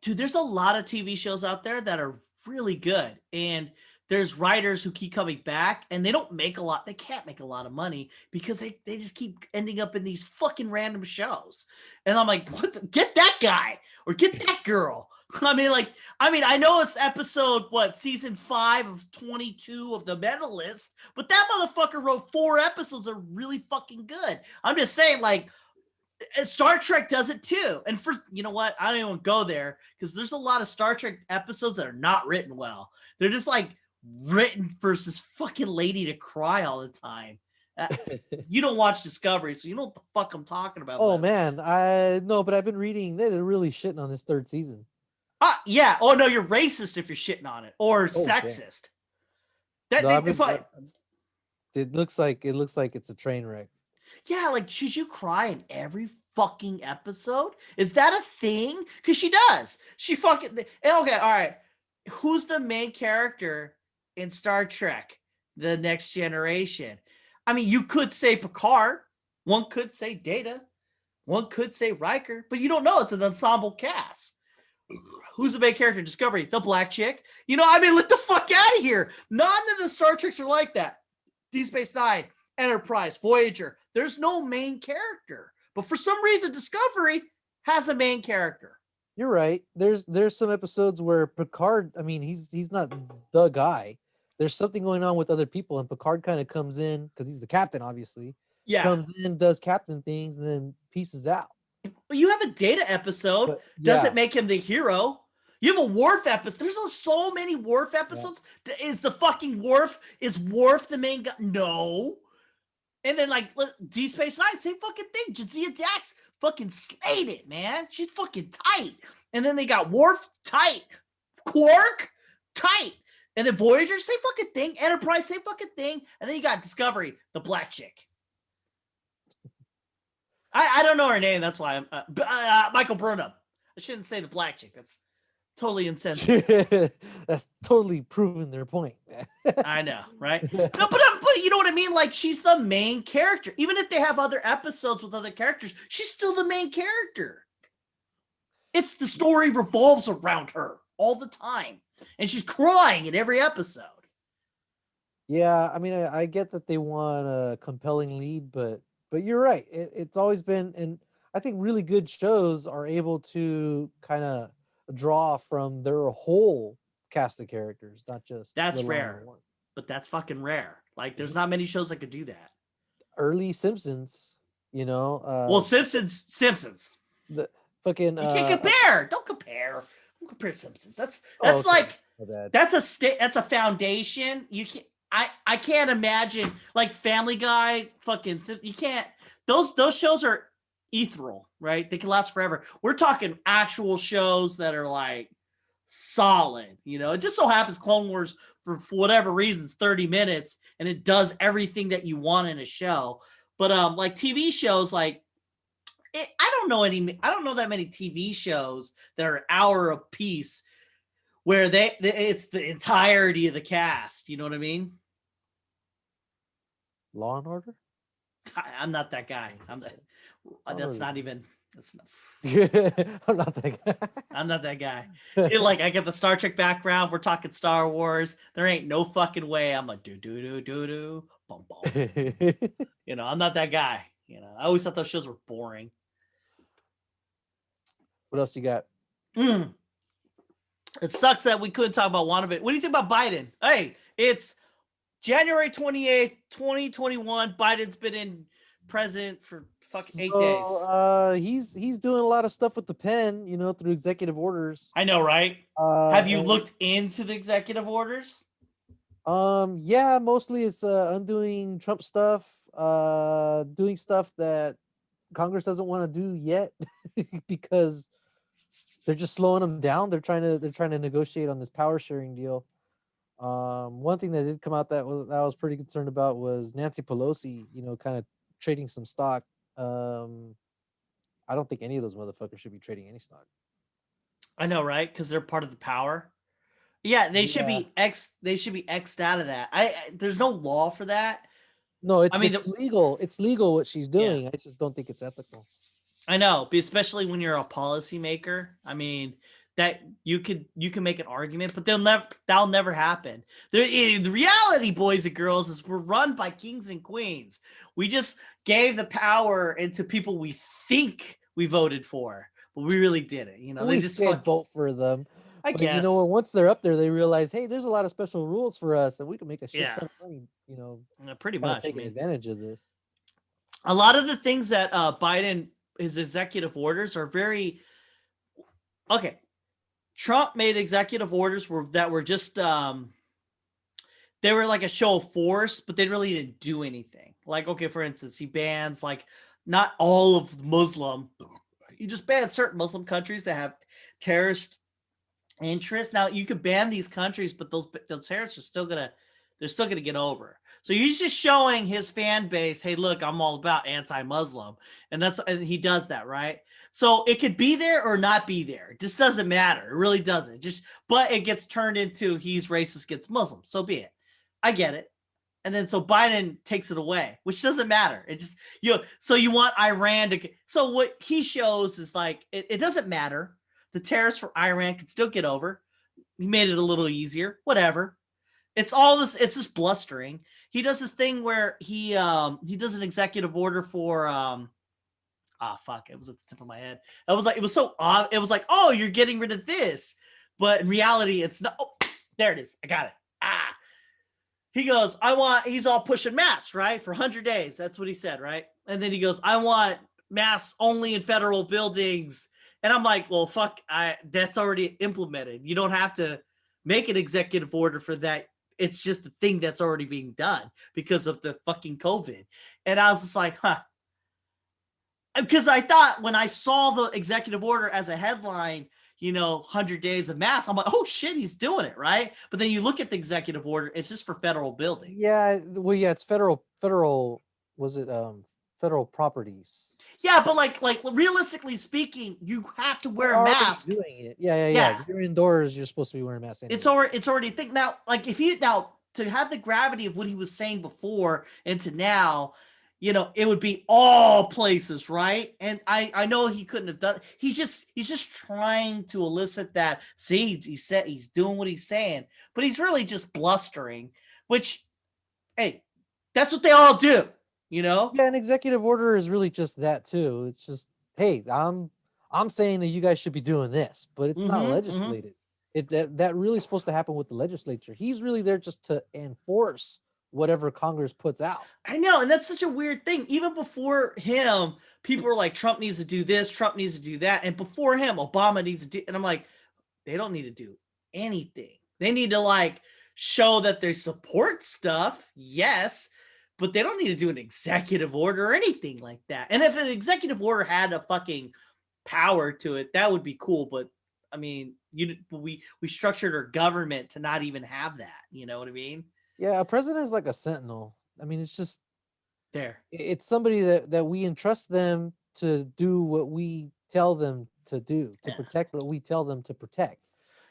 Dude, there's a lot of TV shows out there that are really good. And there's writers who keep coming back, and they don't make a lot. They can't make a lot of money because they just keep ending up in these fucking random shows. And I'm like, get that guy or get that girl. I mean, I know it's season 5 of 22 of The Mentalist, but that motherfucker wrote 4 episodes that are really fucking good. I'm just saying, like, Star Trek does it too. And you know what? I don't even go there because there's a lot of Star Trek episodes that are not written well. They're just like written for this fucking lady to cry all the time. You don't watch Discovery, so you know what the fuck I'm talking about. Oh, man. I know, but I've been reading. They're really shitting on this 3rd season. Yeah. Oh, no, you're racist if you're shitting on it. Or sexist. It looks like it's a train wreck. Yeah, like, should you cry in every fucking episode? Is that a thing? Because she does. She fucking... Okay, all right. Who's the main character in Star Trek, The Next Generation? I mean, you could say Picard. One could say Data. One could say Riker. But you don't know. It's an ensemble cast. Who's the main character in Discovery? The black chick. You know, I mean, let the fuck out of here. None of the Star Treks are like that. Deep Space Nine, Enterprise, Voyager. There's no main character. But for some reason, Discovery has a main character. You're right. There's some episodes where Picard, I mean, he's not the guy. There's something going on with other people, and Picard kind of comes in because he's the captain, obviously. Yeah. Comes in, does captain things, and then pieces out. Well, you have a Data episode. But, doesn't make him the hero. You have a Worf episode. There's so many Worf episodes. Yeah. Is the fucking Worf? Is Worf the main guy? No. And then, like, Deep Space Nine, same fucking thing. Jadzia Dax fucking slayed it, man. She's fucking tight. And then they got Worf, tight. Quark, tight. And then Voyager, same fucking thing. Enterprise, same fucking thing. And then you got Discovery, the black chick. I don't know her name. That's why I'm Michael Burnham. I shouldn't say the black chick. That's totally insensitive. That's totally proving their point. I know, right? No, but you know what I mean? Like, she's the main character. Even if they have other episodes with other characters, she's still the main character. It's the story revolves around her all the time. And she's crying in every episode. Yeah, I mean, I get that they want a compelling lead, but you're right. It's always been, and I think really good shows are able to kind of draw from their whole cast of characters, not just... That's rare, but that's fucking rare. Like, there's not many shows that could do that. Early Simpsons, you know. Well, Simpsons. The fucking... You can't compare. Don't compare. Don't compare Simpsons. That's like... That's a foundation. You can't... I can't imagine, like, Family Guy, fucking... You can't... Those shows are ethereal, right? They can last forever. We're talking actual shows that are, like, solid, you know? It just so happens Clone Wars, for whatever reasons, 30 minutes, and it does everything that you want in a show. But, like, TV shows, like... I don't know that many TV shows that are an hour a piece where it's the entirety of the cast. You know what I mean? Law and Order? I'm not that guy. That's not even... That's not. I'm not that guy. I'm not that guy. I get the Star Trek background. We're talking Star Wars. There ain't no fucking way. I'm like, do, bum, bum. I'm not that guy. I always thought those shows were boring. What else you got? It sucks that we couldn't talk about one of it. What do you think about Biden? Hey, it's January 28th, 2021. Biden's been in president for fucking 8 days. He's doing a lot of stuff with the pen, through executive orders. I know, right? Have you looked into the executive orders? Yeah, mostly it's undoing Trump stuff, doing stuff that Congress doesn't want to do yet because they're just slowing them down. They're trying to negotiate on this power sharing deal. One thing that did come out that I was pretty concerned about was Nancy Pelosi, kind of trading some stock. I don't think any of those motherfuckers should be trading any stock. I know, right? Because they're part of the power. Yeah, they should be X'd out of that. There's no law for that. No, it's legal. It's legal what she's doing. Yeah. I just don't think it's ethical. I know, but especially when you're a policymaker. I mean, that you can make an argument, but that'll never happen. The reality, boys and girls, is we're run by kings and queens. We just gave the power into people we think we voted for, but we really didn't. We just can't vote for them. I guess. Once they're up there, they realize, hey, there's a lot of special rules for us, and we can make a shit ton of money. Pretty much taking advantage of this. A lot of the things that Biden, his executive orders are very okay. Trump made executive orders that were just they were like a show of force, but they really didn't do anything. Like, okay, for instance, he bans not all of Muslim. He just bans certain Muslim countries that have terrorist interests. Now you could ban these countries, but those terrorists are still gonna get over. So he's just showing his fan base, hey, look, I'm all about anti-Muslim, and he does that, right? So it could be there or not be there. It just doesn't matter. It really doesn't. But it gets turned into he's racist against Muslims. So be it. I get it. And then so Biden takes it away, which doesn't matter. It just so you want Iran to. So what he shows is it doesn't matter. The terrorists for Iran can still get over. He made it a little easier. Whatever. It's all this. It's just blustering. He does this thing where he does an executive order for fuck. It was at the tip of my head. It was so odd. It was like, oh, you're getting rid of this, but in reality, it's not. Oh, there it is. I got it. He goes, he's all pushing masks, right? For 100 days. That's what he said, right? And then he goes, I want masks only in federal buildings. And I'm like, well, fuck, that's already implemented. You don't have to make an executive order for that. It's just a thing that's already being done because of the fucking COVID. And I was just like, huh. Because I thought when I saw the executive order as a headline, 100 days of masks, I'm like, oh shit, he's doing it, right? But then you look at the executive order, it's just for federal buildings. Yeah, well, yeah, it's federal, was it federal properties? Yeah, but like realistically speaking, you have to wear a mask. Doing it. Yeah. If you're indoors, you're supposed to be wearing a mask. Anyway. It's already a thing. Now, to have the gravity of what he was saying before and to now, it would be all places, right? And I know he couldn't have done. He's just trying to elicit that. See, he said he's doing what he's saying, but he's really just blustering. Which, hey, that's what they all do. Yeah, an executive order is really just that too. It's just, hey, I'm saying that you guys should be doing this, but it's not legislated. That really supposed to happen with the legislature. He's really there just to enforce whatever Congress puts out. I know, and that's such a weird thing. Even before him, people were like, Trump needs to do this, Trump needs to do that, and before him, Obama needs to do. And I'm like, they don't need to do anything. They need to show that they support stuff, yes. But they don't need to do an executive order or anything like that. And if an executive order had a fucking power to it, that would be cool. But I mean, we structured our government to not even have that. You know what I mean? Yeah, a president is like a sentinel. I mean, it's just there. It's somebody that we entrust them to do what we tell them to do, to protect what we tell them to protect.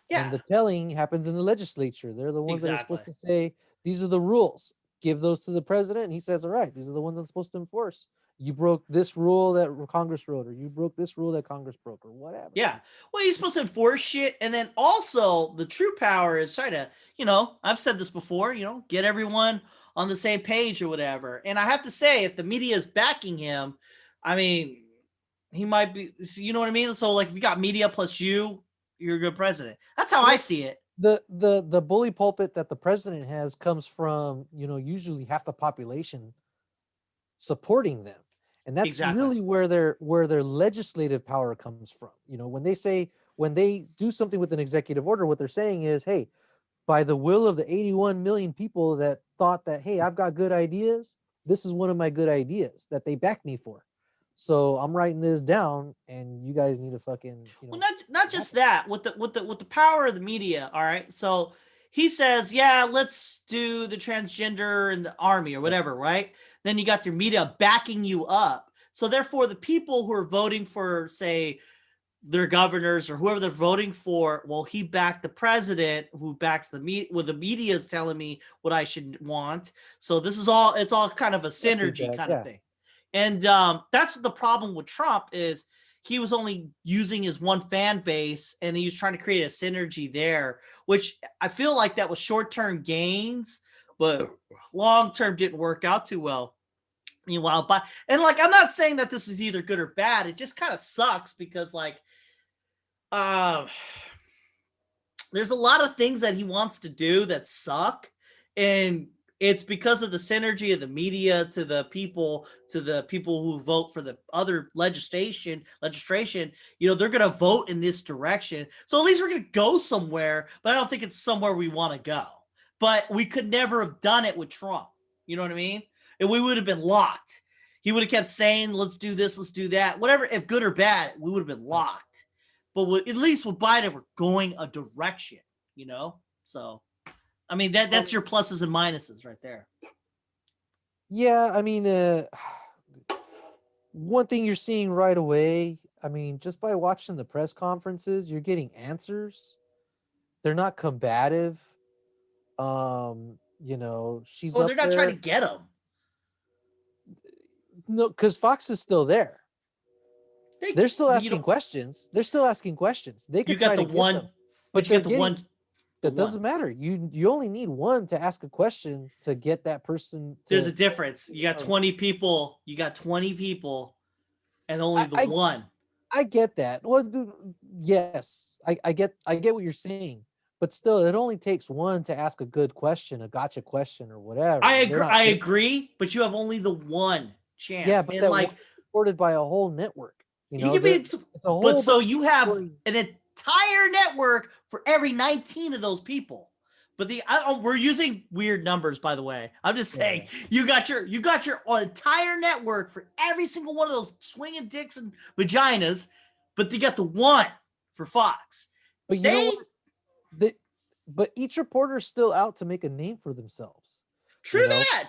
Yeah. And the telling happens in the legislature. They're the ones that are supposed to say, these are the rules. Give those to the president, and he says, all right, these are the ones I'm supposed to enforce. you broke this rule that Congress wrote, or you broke this rule that Congress broke, or whatever. Yeah. Well, you're supposed to enforce shit. And then also the true power is try to, I've said this before, get everyone on the same page or whatever. And I have to say, if the media is backing him, I mean, he might be, you know what I mean? So like if you got media plus you're a good president. That's how I see it. The bully pulpit that the president has comes from, usually half the population supporting them. And that's really where their legislative power comes from. When they do something with an executive order, what they're saying is, hey, by the will of the 81 million people that thought that, hey, I've got good ideas, this is one of my good ideas that they back me for. So I'm writing this down, and you guys need to fucking, Well, not just that, with the power of the media. All right, so he says, yeah, let's do the transgender in the army or whatever, right? Then you got your media backing you up. So therefore, the people who are voting for, say, their governors or whoever they're voting for, well, he backed the president who backs the media. Well, the media is telling me what I should want. So it's all kind of a synergy kind of thing. And that's the problem with Trump is he was only using his one fan base, and he was trying to create a synergy there, which I feel like that was short-term gains, but long-term didn't work out too well. Meanwhile, I'm not saying that this is either good or bad. It just kind of sucks because there's a lot of things that he wants to do that suck, and it's because of the synergy of the media to the people who vote for the other legislation. They're going to vote in this direction. So at least we're going to go somewhere, but I don't think it's somewhere we want to go. But we could never have done it with Trump. You know what I mean? And we would have been locked. He would have kept saying, let's do this, let's do that. Whatever, if good or bad, we would have been locked. But at least with Biden, we're going a direction, So, I mean, that's your pluses and minuses right there. Yeah, I mean, one thing you're seeing right away, I mean, just by watching the press conferences, you're getting answers. They're not combative. She's they're not trying to get them. No, because Fox is still there. They're still asking questions. They're still asking questions. They could try to get them, but you got the one. That doesn't matter. You only need one to ask a question to get that person. There's a difference. You got 20 people. And only the one. I get that. Well, yes, I get what you're saying, but still, it only takes one to ask a good question, a gotcha question, or whatever. I agree, but you have only the one chance. Yeah, but that supported by a whole network. It's a whole. But so you have an entire network for every 19 of those people. But we're using weird numbers, by the way. I'm just saying you got your entire network for every single one of those swinging dicks and vaginas, but you got the one for Fox. But but each reporter is still out to make a name for themselves. True that.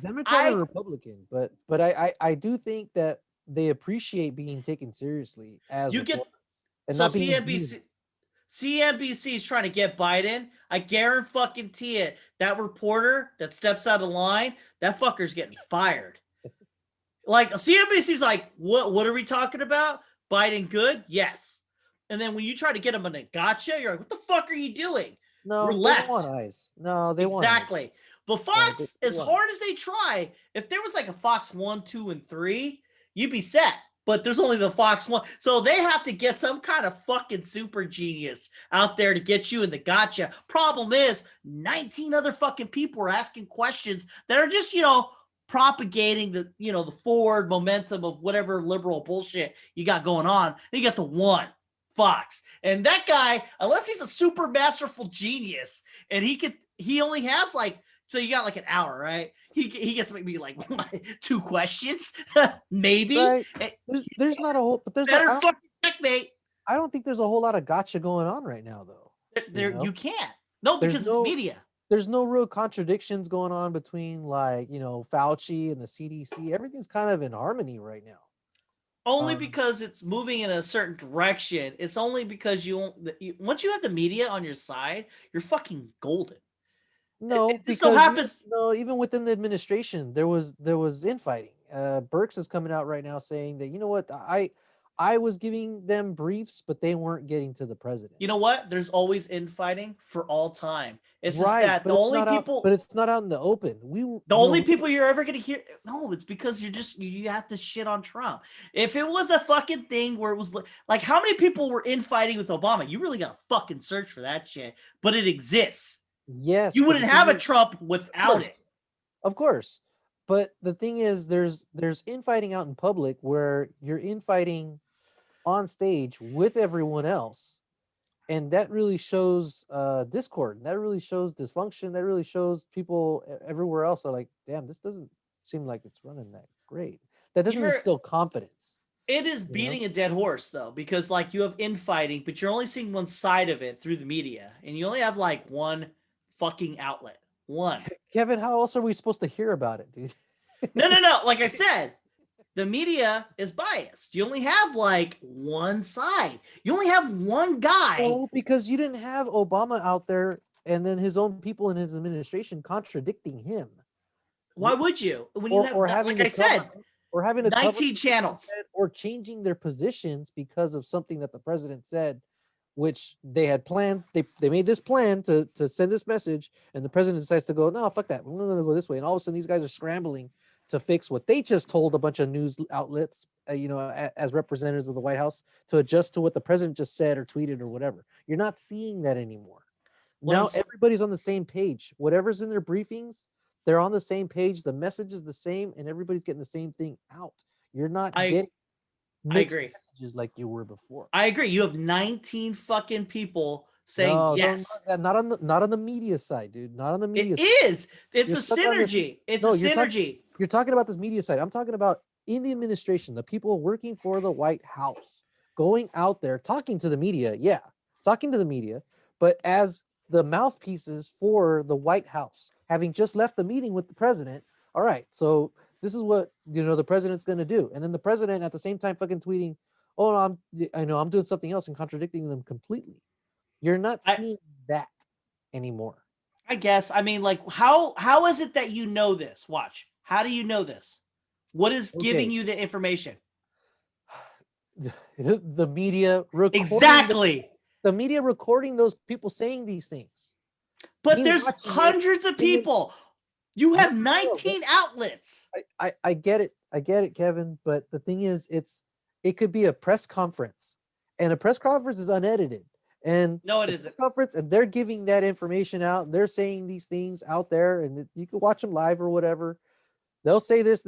Democrat or Republican, but I do think that they appreciate being taken seriously as you get. And so CNBC is trying to get Biden. I guarantee it. That reporter that steps out of line, that fucker's getting fired. Like CNBC's like, what are we talking about? Biden good? Yes. And then when you try to get him in a gotcha, you're like, what the fuck are you doing? No, we're left. They want eyes. No, they want exactly. Eyes. But Fox, as hard as they try, if there was like a Fox 1, 2, and 3, you'd be set. But there's only the Fox 1. So they have to get some kind of fucking super genius out there to get you in the gotcha. Problem is, 19 other fucking people are asking questions that are just, propagating the, the forward momentum of whatever liberal bullshit you got going on. And you got the one, Fox. And that guy, unless he's a super masterful genius, and he only has so you got an hour, right? He gets maybe 2 questions, maybe. Right. There's not a whole, but there's better fucking checkmate. I don't think there's a whole lot of gotcha going on right now, though. You can't. No, because it's media. There's no real contradictions going on between Fauci and the CDC. Everything's kind of in harmony right now. Only because it's moving in a certain direction. It's only because once you have the media on your side, you're fucking golden. No, because so happens. Even within the administration, there was infighting. Burks is coming out right now saying that, you know what, I was giving them briefs, but they weren't getting to the president. You know what? There's always infighting for all time. It's just Right, that but it's not out. But it's not out in the open. The only people you're ever gonna hear, no, it's because you have to shit on Trump. If it was a fucking thing where it was like how many people were infighting with Obama, you really gotta fucking search for that shit. But it exists. Yes, you wouldn't have a Trump without it. Of course, but the thing is, there's infighting out in public where you're infighting on stage with everyone else, and that really shows discord. That really shows dysfunction. That really shows people everywhere else are like, damn, this doesn't seem like it's running that great. That doesn't instill confidence. It is beating a dead horse though, because like you have infighting, but you're only seeing one side of it through the media, and you only have like one fucking outlet. One. Kevin, how else are we supposed to hear about it, dude? No. Like I said, the media is biased. You only have like one side. You only have one guy. Oh, because you didn't have Obama out there and then his own people in his administration contradicting him. Why would you? When you have, having, like I said, or having 19 channels, or changing their positions because of something that the president said, which they had planned. They made this plan to send this message, and the president decides to go, no, fuck that. We're going to go this way. And all of a sudden, these guys are scrambling to fix what they just told a bunch of news outlets, as representatives of the White House, to adjust to what the president just said or tweeted or whatever. You're not seeing that anymore. Now everybody's on the same page. Whatever's in their briefings, they're on the same page. The message is the same, and everybody's getting the same thing out. You're not getting mixed messages like you were before. I agree. You have 19 fucking people saying yes. Not on the media side, dude. Not on the media side. It is. It's a synergy. It's a synergy. You're talking about this media side. I'm talking about in the administration, the people working for the White House, going out there, talking to the media. Yeah, talking to the media, but as the mouthpieces for the White House, having just left the meeting with the president. All right, so this is what the president's going to do, and then the president at the same time fucking tweeting, "Oh, I'm doing something else," and contradicting them completely. You're not seeing that anymore. I guess. I mean, like, how is it that you know this? Watch. How do you know this? What is giving you the information? The media recording. Exactly. The media recording those people saying these things. But there's hundreds of people. You have 19 outlets. I get it. I get it, Kevin. But the thing is, it could be a press conference, and a press conference is unedited. And no, it isn't. Conference, and they're giving that information out. And they're saying these things out there, and you can watch them live or whatever. They'll say this,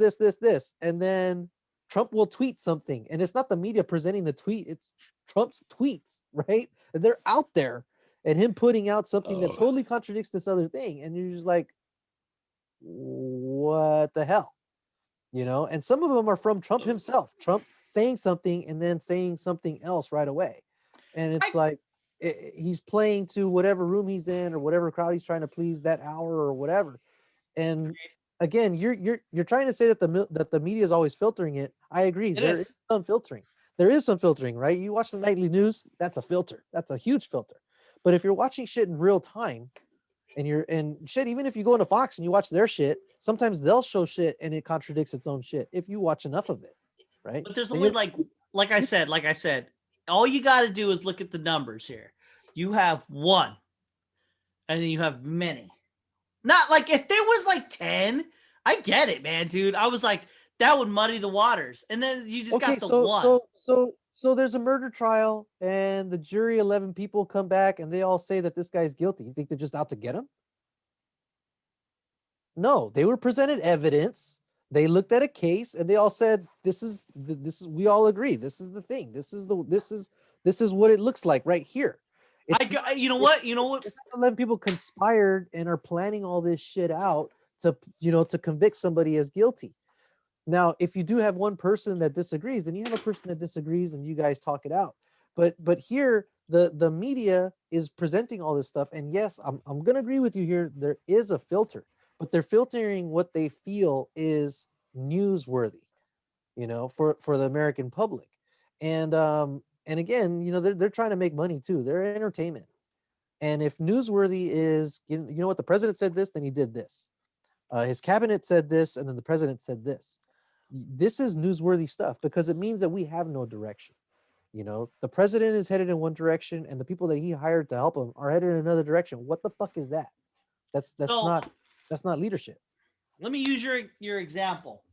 and then Trump will tweet something, and it's not the media presenting the tweet; it's Trump's tweets, right? And they're out there, and him putting out something that totally contradicts this other thing, and you're just like, what the hell, And some of them are from Trump himself. Trump saying something and then saying something else right away, and it's like he's playing to whatever room he's in or whatever crowd he's trying to please that hour or whatever, and. Again, you're trying to say that the media is always filtering it. I agree. There is some filtering. There is some filtering, right? You watch the nightly news, that's a filter. That's a huge filter. But if you're watching shit in real time, and shit, even if you go into Fox and you watch their shit, sometimes they'll show shit and it contradicts its own shit if you watch enough of it, right? But there's only like I said, all you got to do is look at the numbers here. You have one, and then you have many. Not like if there was like 10, I get it, man, dude. I was like, that would muddy the waters. And then you just got the one. So there's a murder trial and the jury, 11 people come back and they all say that this guy's guilty. You think they're just out to get him? No, they were presented evidence. They looked at a case and they all said, this is we all agree. This is the thing. This is what it looks like right here. You know what? 11 people conspired and are planning all this shit out to convict somebody as guilty. Now, if you do have one person that disagrees, then you have a person that disagrees and you guys talk it out. But here, the media is presenting all this stuff. And yes, I'm going to agree with you here. There is a filter, but they're filtering what they feel is newsworthy, for the American public. And again, they're trying to make money too. They're entertainment. And if newsworthy is, what the president said this, then he did this. His cabinet said this, and then the president said this. this is newsworthy stuff because it means that we have no direction. The president is headed in one direction and the people that he hired to help him are headed in another direction. What the fuck is that? That's So not leadership. let me use your example.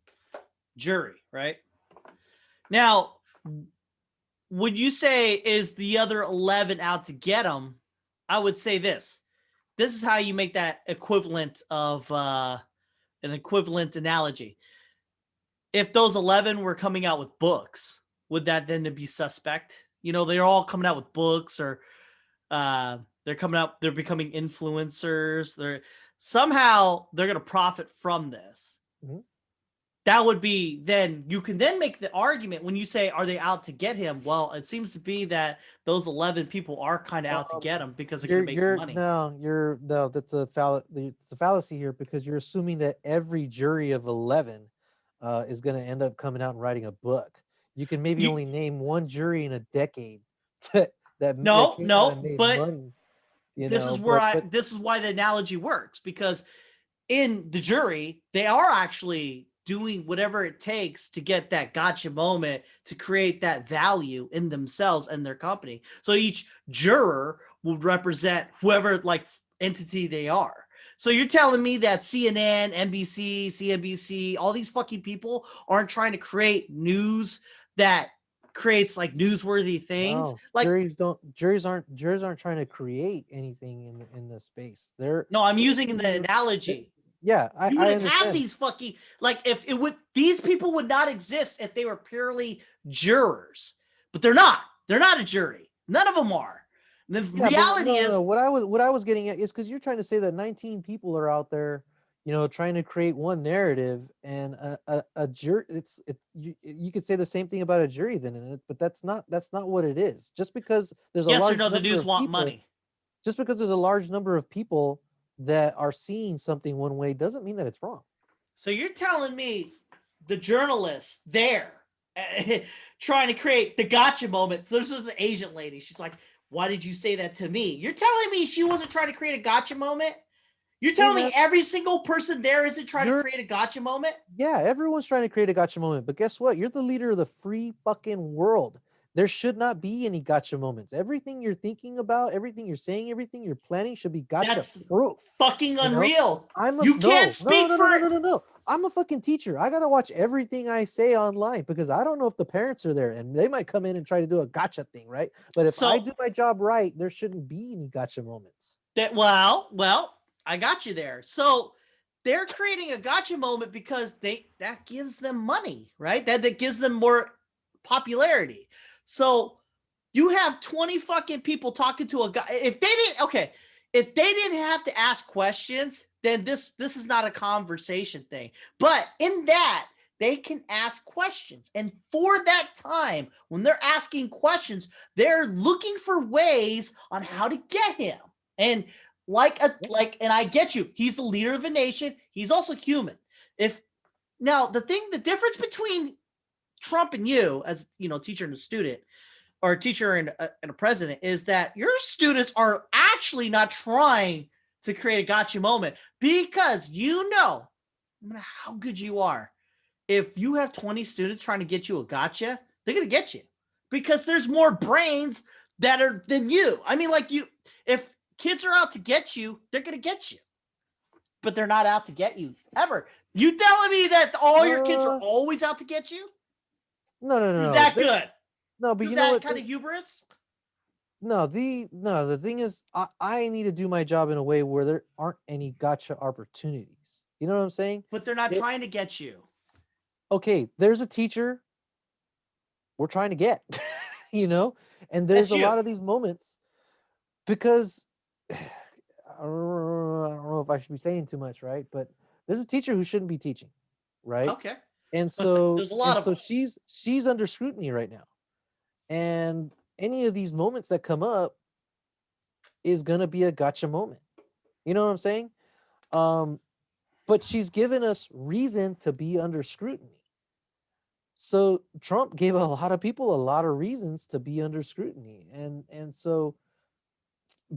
Jury, right? Now, would you say is the other 11 out to get him? I would say this. This is how you make that equivalent of an equivalent analogy. If those 11 were coming out with books, would that then be suspect? They're all coming out with books, or they're becoming influencers. They're going to profit from this. Mm-hmm. That would be, then you can then make the argument when you say, are they out to get him? Well, it seems to be that those 11 people are kind of out to get him because they're going to make money. No, that's a fallacy here, because you're assuming that every jury of 11 is going to end up coming out and writing a book. You can maybe only name one jury in a decade that made money. This is why the analogy works, because in the jury, they are actually doing whatever it takes to get that gotcha moment, to create that value in themselves and their company. So each juror would represent whoever entity they are. So you're telling me that CNN, NBC, CNBC, all these fucking people aren't trying to create news that creates newsworthy things? No, juries aren't trying to create anything in the space. I'm using the analogy. Yeah, you wouldn't have these fucking these people would not exist if they were purely jurors, but they're not. They're not a jury. None of them are. The reality is what I was getting at is because you're trying to say that 19 people are out there, trying to create one narrative, and a jury. You could say the same thing about a jury then, but that's not what it is. Just because there's a large the news want money. Just because there's a large number of people that are seeing something one way doesn't mean that it's wrong. So you're telling me the journalists there trying to create the gotcha moment. So this is the Asian lady. She's like, why did you say that to me? You're telling me she wasn't trying to create a gotcha moment? You're telling me every single person there isn't trying to create a gotcha moment? Yeah, everyone's trying to create a gotcha moment. But guess what? You're the leader of the free fucking world. There should not be any gotcha moments. Everything you're thinking about, everything you're saying, everything you're planning should be gotcha proof. Fucking unreal. No. I'm a fucking teacher. I gotta watch everything I say online because I don't know if the parents are there and they might come in and try to do a gotcha thing, right? But if I do my job right, there shouldn't be any gotcha moments. Well, I got you there. So they're creating a gotcha moment because that gives them money, right? That gives them more popularity. So you have 20 fucking people talking to a guy. If they didn't have to ask questions, then this is not a conversation thing. But in that, they can ask questions. And for that time, when they're asking questions, they're looking for ways on how to get him. And and I get you. He's the leader of a nation. He's also human. The difference between Trump and you, as teacher and a student, or a teacher and a president, is that your students are actually not trying to create a gotcha moment, because no matter how good you are, if you have 20 students trying to get you a gotcha, they're gonna get you because there's more brains than you. I mean, if kids are out to get you, they're gonna get you, but they're not out to get you ever. You telling me that all your kids are always out to get you? No. Is that good? No, but you know what? Kind of hubris? No, the thing is, I need to do my job in a way where there aren't any gotcha opportunities. You know what I'm saying? But they're not trying to get you. Okay, there's a teacher we're trying to get, and there's a lot of these moments because I don't know if I should be saying too much, right? But there's a teacher who shouldn't be teaching, right? Okay. And so there's a lot of so she's under scrutiny right now. And any of these moments that come up is gonna be a gotcha moment. You know what I'm saying? But she's given us reason to be under scrutiny. So Trump gave a lot of people a lot of reasons to be under scrutiny. And so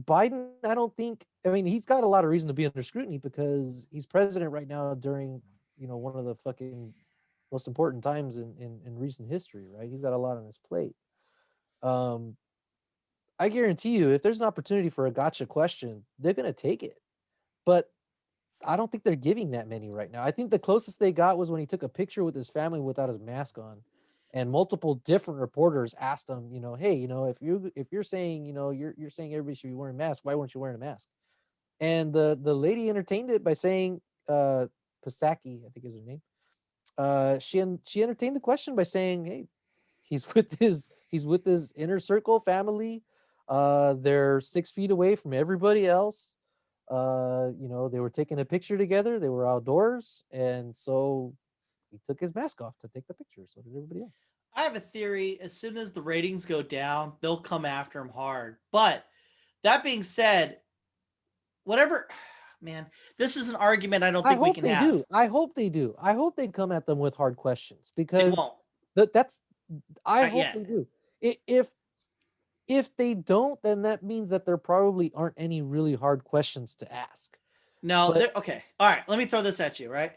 Biden, he's got a lot of reason to be under scrutiny because he's president right now during, one of the fucking most important times in recent history, right? He's got a lot on his plate. I guarantee you, if there's an opportunity for a gotcha question, they're gonna take it. But I don't think they're giving that many right now. I think the closest they got was when he took a picture with his family without his mask on, and multiple different reporters asked him, hey, if you're saying, you're saying everybody should be wearing masks, why weren't you wearing a mask? And the lady entertained it by saying, Pasaki, I think is her name. She entertained the question by saying, hey, he's with his inner circle family. They're 6 feet away from everybody else. They were taking a picture together. They were outdoors, and so he took his mask off to take the picture. So did everybody else. I have a theory. As soon as the ratings go down, they'll come after him hard. But that being said, whatever, man, this is an argument I don't think we can have. I hope they do. I hope they come at them with hard questions, because they won't. I hope they do. If they don't, then that means that there probably aren't any really hard questions to ask. No, okay. All right, let me throw this at you, right?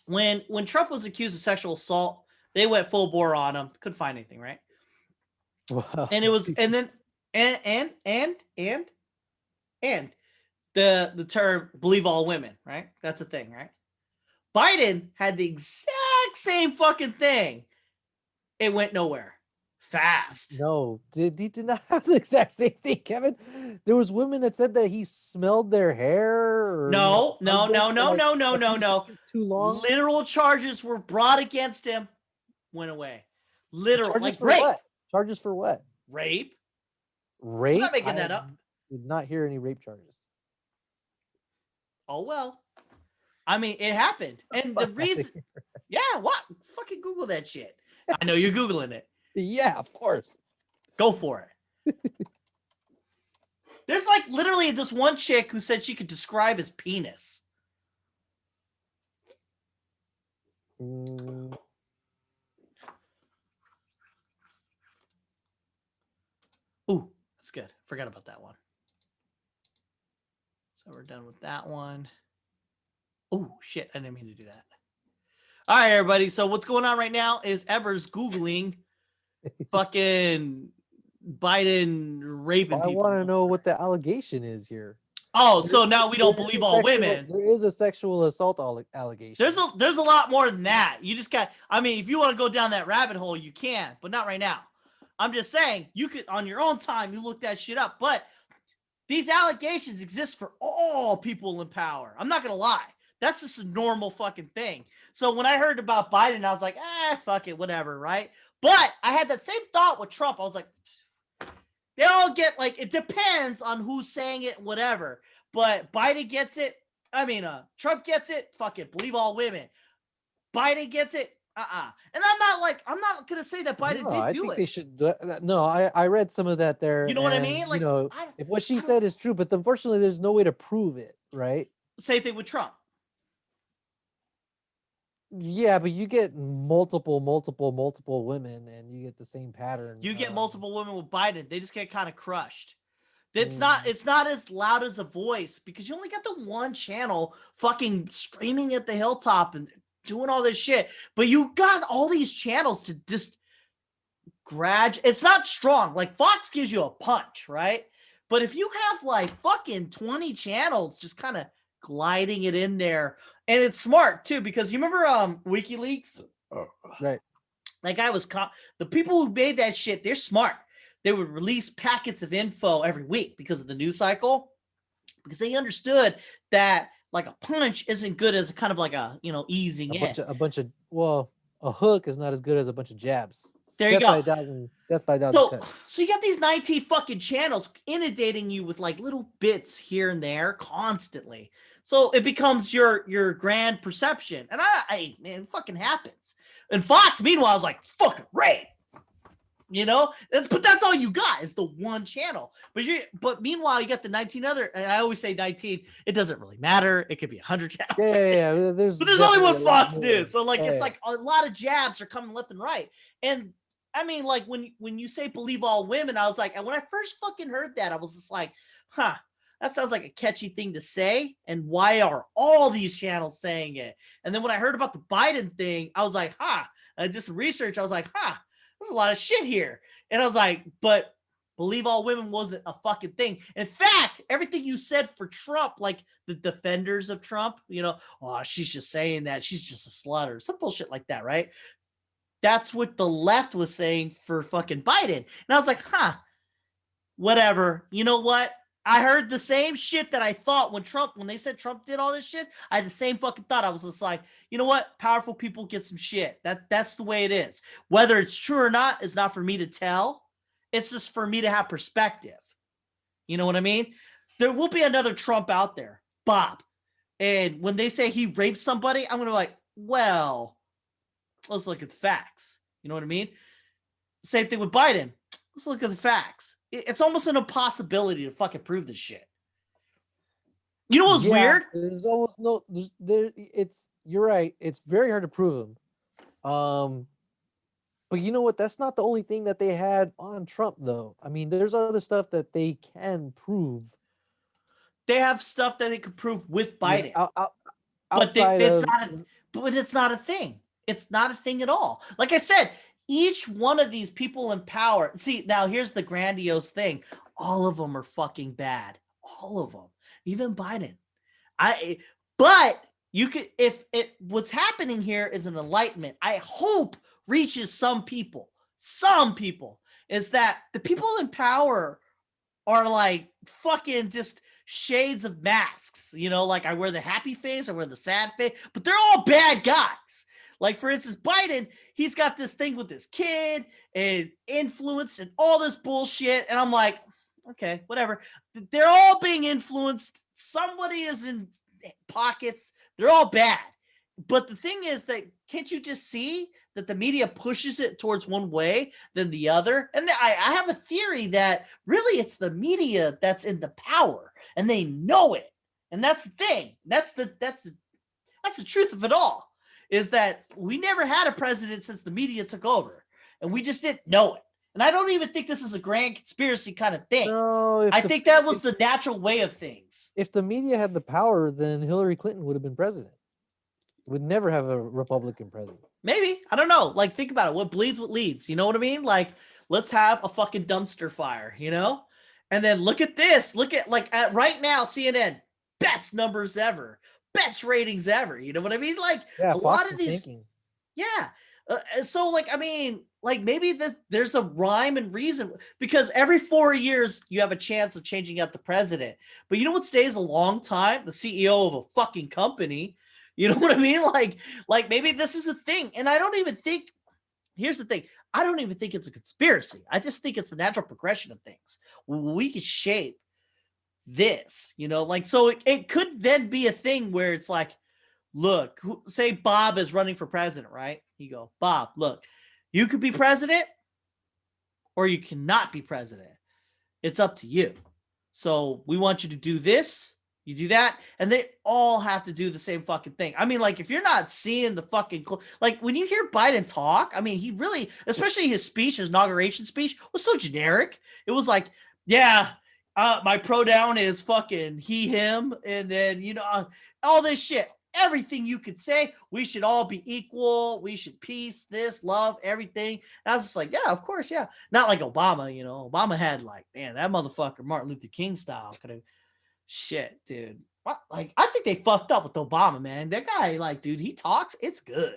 When Trump was accused of sexual assault, they went full bore on him. Couldn't find anything, right? Wow. And it was, and then, and the term "believe all women," right? That's a thing, right? Biden had the exact same fucking thing. It went nowhere. Fast. No, he did not have the exact same thing, Kevin. There was women that said that he smelled their hair. No. Too long. Literal charges were brought against him. Went away. Literal. Charges like for rape. What? Charges for what? Rape. Rape. I'm not making that up. Did not hear any rape charges. Oh well. I mean, it happened, and the reason. Yeah. What? Fucking Google that shit. I know you're Googling it. Yeah, of course. Go for it. There's like literally this one chick who said she could describe his penis. Ooh, that's good. Forgot about that one. So we're done with that one. Oh, shit. I didn't mean to do that. All right, everybody. So what's going on right now is Ever's Googling fucking Biden raping people. I want to know what the allegation is here. Oh, so now we don't believe all women. There is a sexual assault allegation. There's a lot more than that. You just got, I mean, if you want to go down that rabbit hole, you can, but not right now. I'm just saying, you could, on your own time, you look that shit up. But these allegations exist for all people in power. I'm not going to lie. That's just a normal fucking thing. So when I heard about Biden, I was like, fuck it, whatever, right? But I had that same thought with Trump. I was like, they all get, like, it depends on who's saying it, whatever. But Biden gets it. I mean, Trump gets it. Fuck it, believe all women. Biden gets it. And I'm not going to say that Biden did do it. They should do it. No, I read some of that there. You know what I mean? Like, if what she said is true, but unfortunately there's no way to prove it, right? Same thing with Trump. Yeah, but you get multiple women and you get the same pattern. You get multiple women with Biden. They just get kind of crushed. It's not as loud as a voice because you only got the one channel fucking screaming at the hilltop and doing all this shit. But you got all these channels to just it's not strong. Like Fox gives you a punch, right? But if you have like fucking 20 channels just kind of gliding it in there, and it's smart too, because you remember WikiLeaks? Right. That guy was the people who made that shit, they're smart. They would release packets of info every week because of the news cycle, because they understood that like a punch isn't good as kind of like a, easing in. A hook is not as good as a bunch of jabs. There you go. Death by a thousand cuts. So you got these 19 fucking channels inundating you with like little bits here and there constantly. So it becomes your grand perception. And man, it fucking happens. And Fox, meanwhile, is like, fucking rape. But that's all you got is the one channel. But meanwhile, you got the 19 other, and I always say 19, it doesn't really matter. It could be 100 channels. Yeah. But there's only one Fox News. So like, it's like a lot of jabs are coming left and right. And I mean, like when you say believe all women, I was like, and when I first fucking heard that, I was just like, huh. that sounds like a catchy thing to say. And why are all these channels saying it? And then when I heard about the Biden thing, I was like, I did some research. I was like, there's a lot of shit here. And I was like, but believe all women wasn't a fucking thing. In fact, everything you said for Trump, like the defenders of Trump, she's just saying that. She's just a slut or some bullshit like that, right? That's what the left was saying for fucking Biden. And I was like, whatever. You know what? I heard the same shit that I thought when they said Trump did all this shit. I had the same fucking thought. I was just like, you know what? Powerful people get some shit. That's the way it is. Whether it's true or not is not for me to tell. It's just for me to have perspective. You know what I mean? There will be another Trump out there, Bob. And when they say he raped somebody, I'm going to be like, well, let's look at the facts. You know what I mean? Same thing with Biden. Let's look at the facts. It's almost an impossibility to fucking prove this shit. You know what's weird? There's almost no. You're right. It's very hard to prove them. But you know what? That's not the only thing that they had on Trump, though. I mean, there's other stuff that they can prove. They have stuff that they could prove with Biden. But it's not a thing. It's not a thing at all. Like I said, each one of these people in power. See, now here's the grandiose thing. All of them are fucking bad. All of them. Even Biden. But you could, what's happening here is an enlightenment. I hope reaches some people, is that the people in power are like fucking just shades of masks, like I wear the happy face, I wear the sad face, but they're all bad guys. Like, for instance, Biden, he's got this thing with this kid and influence and all this bullshit. And I'm like, okay, whatever. They're all being influenced. Somebody is in pockets. They're all bad. But the thing is that, can't you just see that the media pushes it towards one way than the other? And I have a theory that really it's the media that's in the power and they know it. And that's the thing. That's the truth of it all, is that we never had a president since the media took over and we just didn't know it. And I don't even think this is a grand conspiracy kind of thing. No, I think that was the natural way of things. If the media had the power, then Hillary Clinton would have been president. Would never have a Republican president. Maybe. I don't know. Like, think about it. What bleeds, what leads. You know what I mean? Like, let's have a fucking dumpster fire, And then look at this. Look at, right now, CNN, best numbers ever. Best ratings ever. You know what I mean? Like, a lot of these. Thinking. Yeah. So, maybe there's a rhyme and reason, because every 4 years you have a chance of changing out the president. But you know what stays a long time? The CEO of a fucking company. You know what I mean? Like maybe this is a thing. And I don't even think, here's the thing. I don't even think it's a conspiracy. I just think it's the natural progression of things. We could shape this, so it could then be a thing where it's like, look, say Bob is running for president, right? You go, Bob, look, you could be president or you cannot be president. It's up to you. So we want you to do this. You do that, and they all have to do the same fucking thing. I mean, like, if you're not seeing the fucking, when you hear Biden talk, I mean, he really, especially his speech, his inauguration speech, was so generic. It was like, yeah, my pronoun is fucking he, him, and then, all this shit. Everything you could say, we should all be equal. We should peace, this, love, everything. And I was just like, yeah, of course, yeah. Not like Obama, Obama had man, that motherfucker, Martin Luther King style, could have. Shit, dude. I think they fucked up with Obama, man. That guy, dude, he talks, it's good.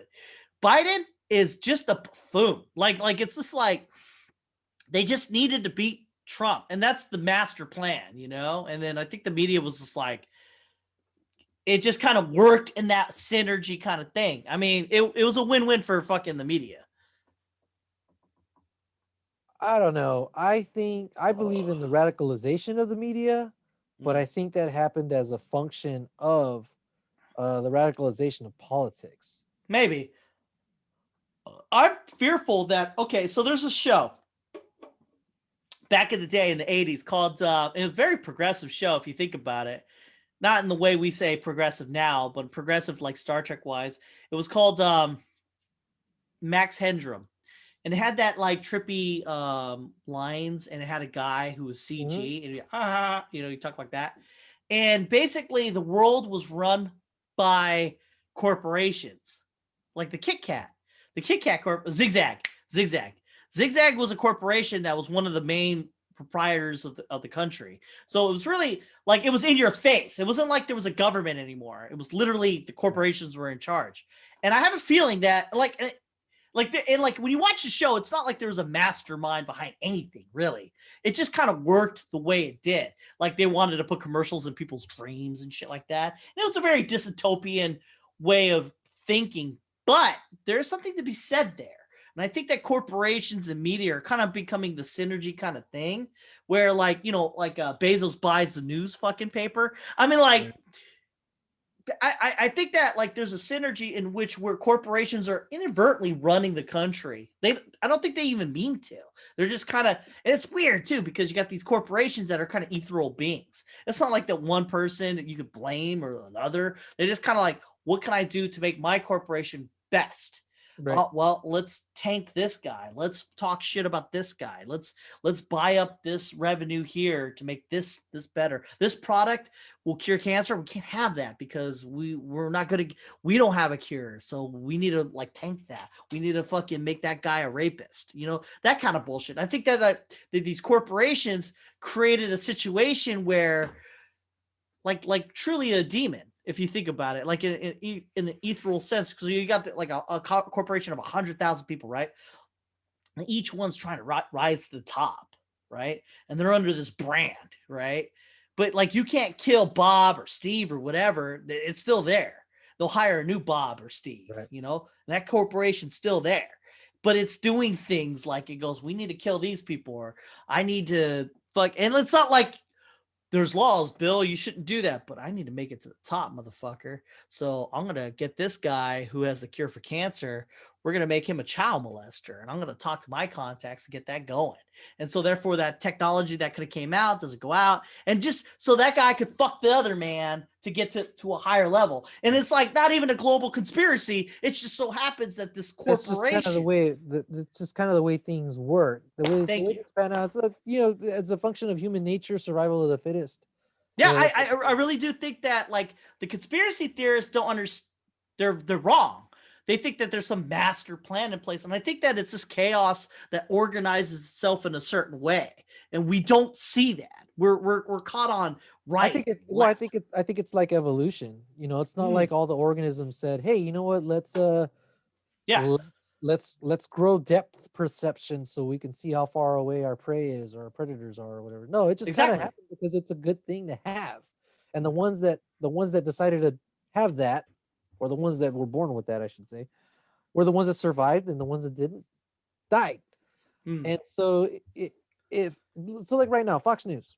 Biden is just a buffoon. Like it's just like they just needed to beat Trump, and that's the master plan, And then I think the media was just like, it just kind of worked in that synergy kind of thing. I mean, it was a win-win for fucking the media. I don't know. I believe in the radicalization of the media. But I think that happened as a function of the radicalization of politics. Maybe. I'm fearful that, okay, so there's a show back in the day in the 80s called, it was a very progressive show if you think about it. Not in the way we say progressive now, but progressive like Star Trek wise. It was called Max Headroom. And it had that trippy lines, and it had a guy who was CG, and he talked like that. And basically the world was run by corporations, like the Kit Kat Zigzag. Zigzag was a corporation that was one of the main proprietors of the country. So it was really like, it was in your face. It wasn't like there was a government anymore. It was literally the corporations were in charge. And I have a feeling that like when you watch the show, it's not like there was a mastermind behind anything, really. It just kind of worked the way it did. Like they wanted to put commercials in people's dreams and shit like that. And it was a very dystopian way of thinking, but there's something to be said there. And I think that corporations and media are kind of becoming the synergy kind of thing where like, Bezos buys the news fucking paper. I mean, like, I think that like there's a synergy in which where corporations are inadvertently running the country. I don't think they even mean to. They're just kind of, and it's weird too, because you got these corporations that are kind of ethereal beings. It's not like that one person you could blame or another. They're just kind of like, what can I do to make my corporation best? Right. Well, let's tank this guy. Let's talk shit about this guy. Let's buy up this revenue here to make this better. This product will cure cancer. We can't have that because we're not gonna. We don't have a cure, so we need to like tank that. We need to fucking make that guy a rapist. That kind of bullshit. I think that these corporations created a situation where, like truly a demon. If you think about it, like in an ethereal sense, because you got like a corporation of 100,000 people, right? And each one's trying to rise to the top, right? And they're under this brand, right? But like you can't kill Bob or Steve or whatever. It's still there. They'll hire a new Bob or Steve, right. And that corporation's still there. But it's doing things like it goes, we need to kill these people, or I need to fuck. And it's not like, there's laws, Bill, you shouldn't do that, but I need to make it to the top, motherfucker. So I'm going to get this guy who has the cure for cancer. We're going to make him a child molester, and I'm going to talk to my contacts to get that going. And so therefore that technology that could have came out doesn't go out, and just so that guy could fuck the other man to get to a higher level. And it's like not even a global conspiracy. It just so happens that this corporation. That's just kind of the way things work. The way it's pan out. It's a function of human nature, survival of the fittest. Yeah, I really do think that like the conspiracy theorists don't understand. They're wrong. They think that there's some master plan in place, and I think that it's this chaos that organizes itself in a certain way, and we don't see that. We're caught on right. I think it's like evolution. It's not like all the organisms said, "Hey, you know what? Let's grow depth perception so we can see how far away our prey is or our predators are or whatever." No, it just kind of happened because it's a good thing to have, and the ones that decided to have that, or the ones that were born with that, I should say, were the ones that survived, and the ones that didn't died. And so like right now, Fox News,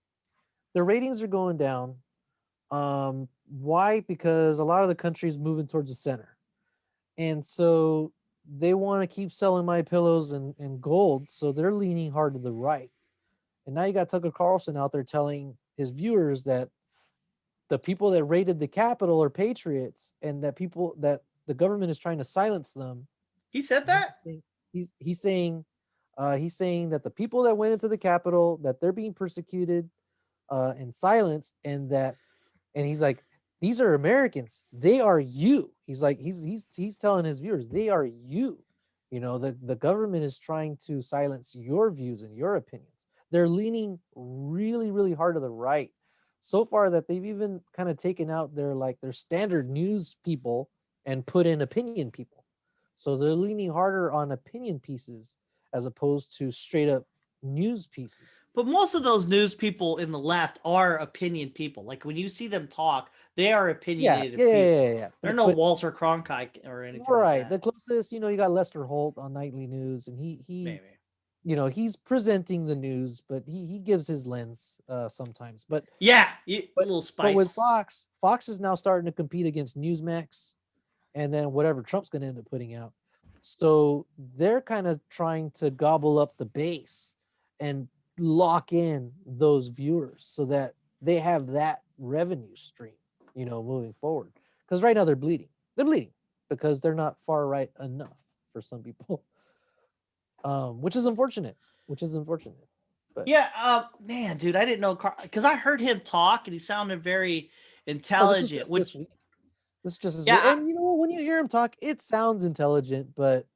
the ratings are going down. Why? Because a lot of the country is moving towards the center, and so they want to keep selling my pillows and gold, so they're leaning hard to the right. And now you got Tucker Carlson out there telling his viewers that the people that raided the Capitol are patriots, and that the government is trying to silence them. He said that? He's saying that the people that went into the Capitol, that they're being persecuted and silenced, and he's like, these are Americans. They are you. He's like, he's telling his viewers, they are you. The government is trying to silence your views and your opinions. They're leaning really, really hard to the right. So far that they've even kind of taken out their standard news people and put in opinion people. So they're leaning harder on opinion pieces as opposed to straight up news pieces. But most of those news people in the left are opinion people. Like when you see them talk, they are opinionated people. Yeah. They're no Walter Cronkite or anything. Right. Like that. The closest, you got Lester Holt on nightly news, and he maybe. He's presenting the news, but he gives his lens sometimes. But a little spice. But with Fox is now starting to compete against Newsmax, and then whatever Trump's going to end up putting out. So they're kind of trying to gobble up the base and lock in those viewers so that they have that revenue stream, moving forward. Because right now they're bleeding. They're bleeding because they're not far right enough for some people. Which is unfortunate. But man, dude, I didn't know because I heard him talk and he sounded very intelligent. This is just this week. This is just his Yeah, and you know when you hear him talk, it sounds intelligent, but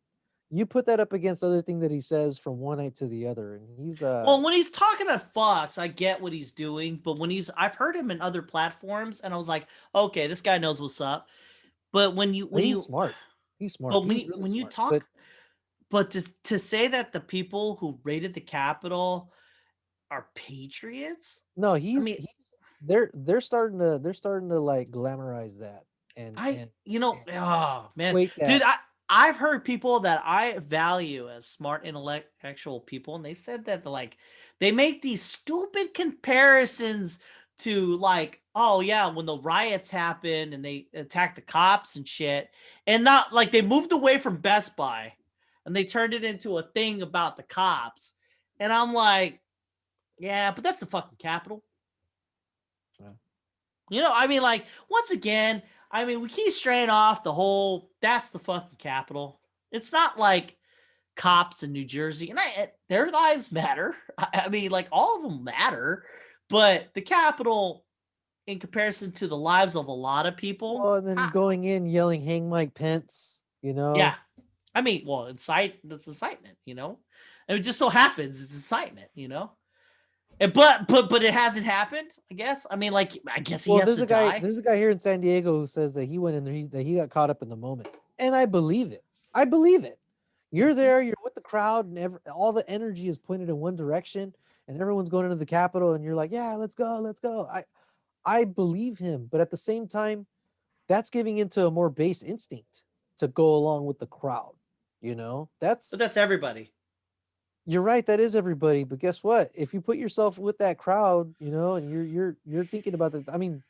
you put that up against other thing that he says from one night to the other, and he's well, when he's talking to Fox, I get what he's doing, but when I've heard him in other platforms, and I was like, okay, this guy knows what's up. But he's smart. He's smart. But He's when you smart, talk, but to say that the people who raided the Capitol are patriots, no, he's they're starting to like glamorize that oh man, dude, I've heard people that I value as smart intellectual people, and they said that they make these stupid comparisons to like, oh yeah, when the riots happened and they attacked the cops and shit, and not like they moved away from Best Buy and they turned it into a thing about the cops, and I'm like, yeah, but that's the fucking Capitol. Yeah. I mean, like, once again, we keep straying off the whole, that's the fucking Capitol. It's not like cops in New Jersey, and their lives matter. I mean, like, all of them matter, but the Capitol, in comparison to the lives of a lot of people. Well, and then going in yelling, hang Mike Pence, Yeah. I mean, well, that's incitement, It just so happens it's incitement, But it hasn't happened, I guess. I mean, like, I guess he has to die. There's a guy here in San Diego who says that he went in there, that he got caught up in the moment. And I believe it. You're there, you're with the crowd, and all the energy is pointed in one direction, and everyone's going into the Capitol, and you're like, yeah, let's go. I believe him, but at the same time, that's giving into a more base instinct to go along with the crowd. But that's everybody. You're right, that is everybody, but guess what? If you put yourself with that crowd, and you're thinking about that. I mean,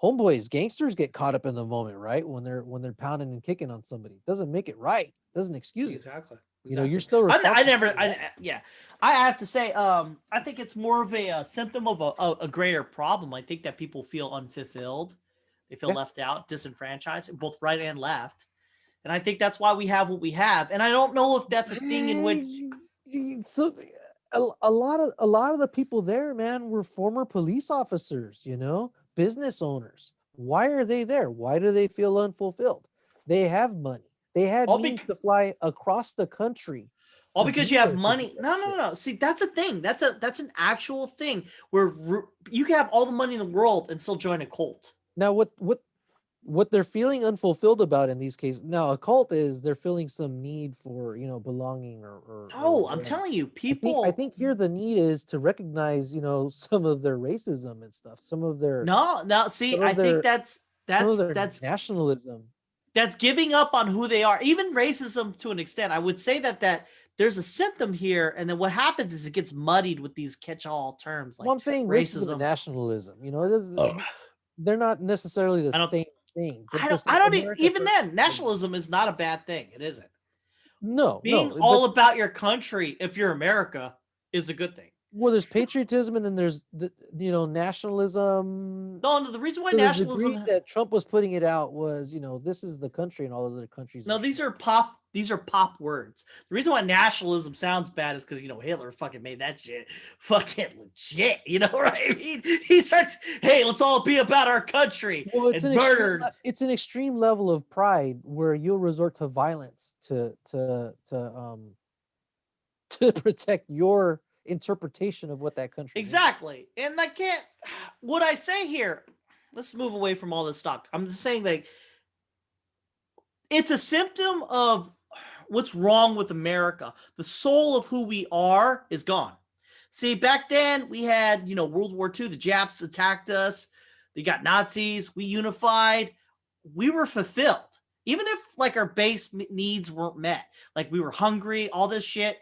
homeboys, gangsters get caught up in the moment, right? When they're pounding and kicking on somebody. Doesn't make it right. Doesn't excuse it. Exactly. You're still responsible. I have to say, I think it's more of a symptom of a greater problem. I think that people feel unfulfilled. They feel left out, disenfranchised, both right and left. And I think that's why we have what we have. And I don't know if that's a thing in which so a lot of the people there, man, were former police officers, business owners. Why are they there? Why do they feel unfulfilled? They have money. They had means to fly across the country. All because you have money. No. See, that's a thing. That's an actual thing where you can have all the money in the world and still join a cult. Now, what they're feeling unfulfilled about in these cases, now a cult is they're feeling some need for, belonging or I'm telling you, people. I think here the need is to recognize, some of their racism and stuff, some of their. See, I think that's nationalism. That's giving up on who they are, even racism to an extent. I would say that there's a symptom here, and then what happens is it gets muddied with these catch-all terms like I'm saying racism and nationalism. It is. They're not necessarily the same thing. Even then, nationalism is not a bad thing. It isn't. No, being all about your country, if you're America, is a good thing. Well, there's patriotism, and then there's nationalism. No, the reason why nationalism that Trump was putting it out was, this is the country, and all other countries. No, these are pop words. The reason why nationalism sounds bad is because Hitler fucking made that shit fucking legit. You know what I mean? He starts, hey, let's all be about our country. Well, it's an extreme level of pride where you'll resort to violence to protect your interpretation of what that country exactly is. And I can't, what I say here, let's move away from all this talk. I'm just saying, like, it's a symptom of what's wrong with America. The soul of who we are is gone. See, back then we had, World War II, the Japs attacked us, they got Nazis, we unified, we were fulfilled. Even if like our base needs weren't met, like we were hungry, all this shit,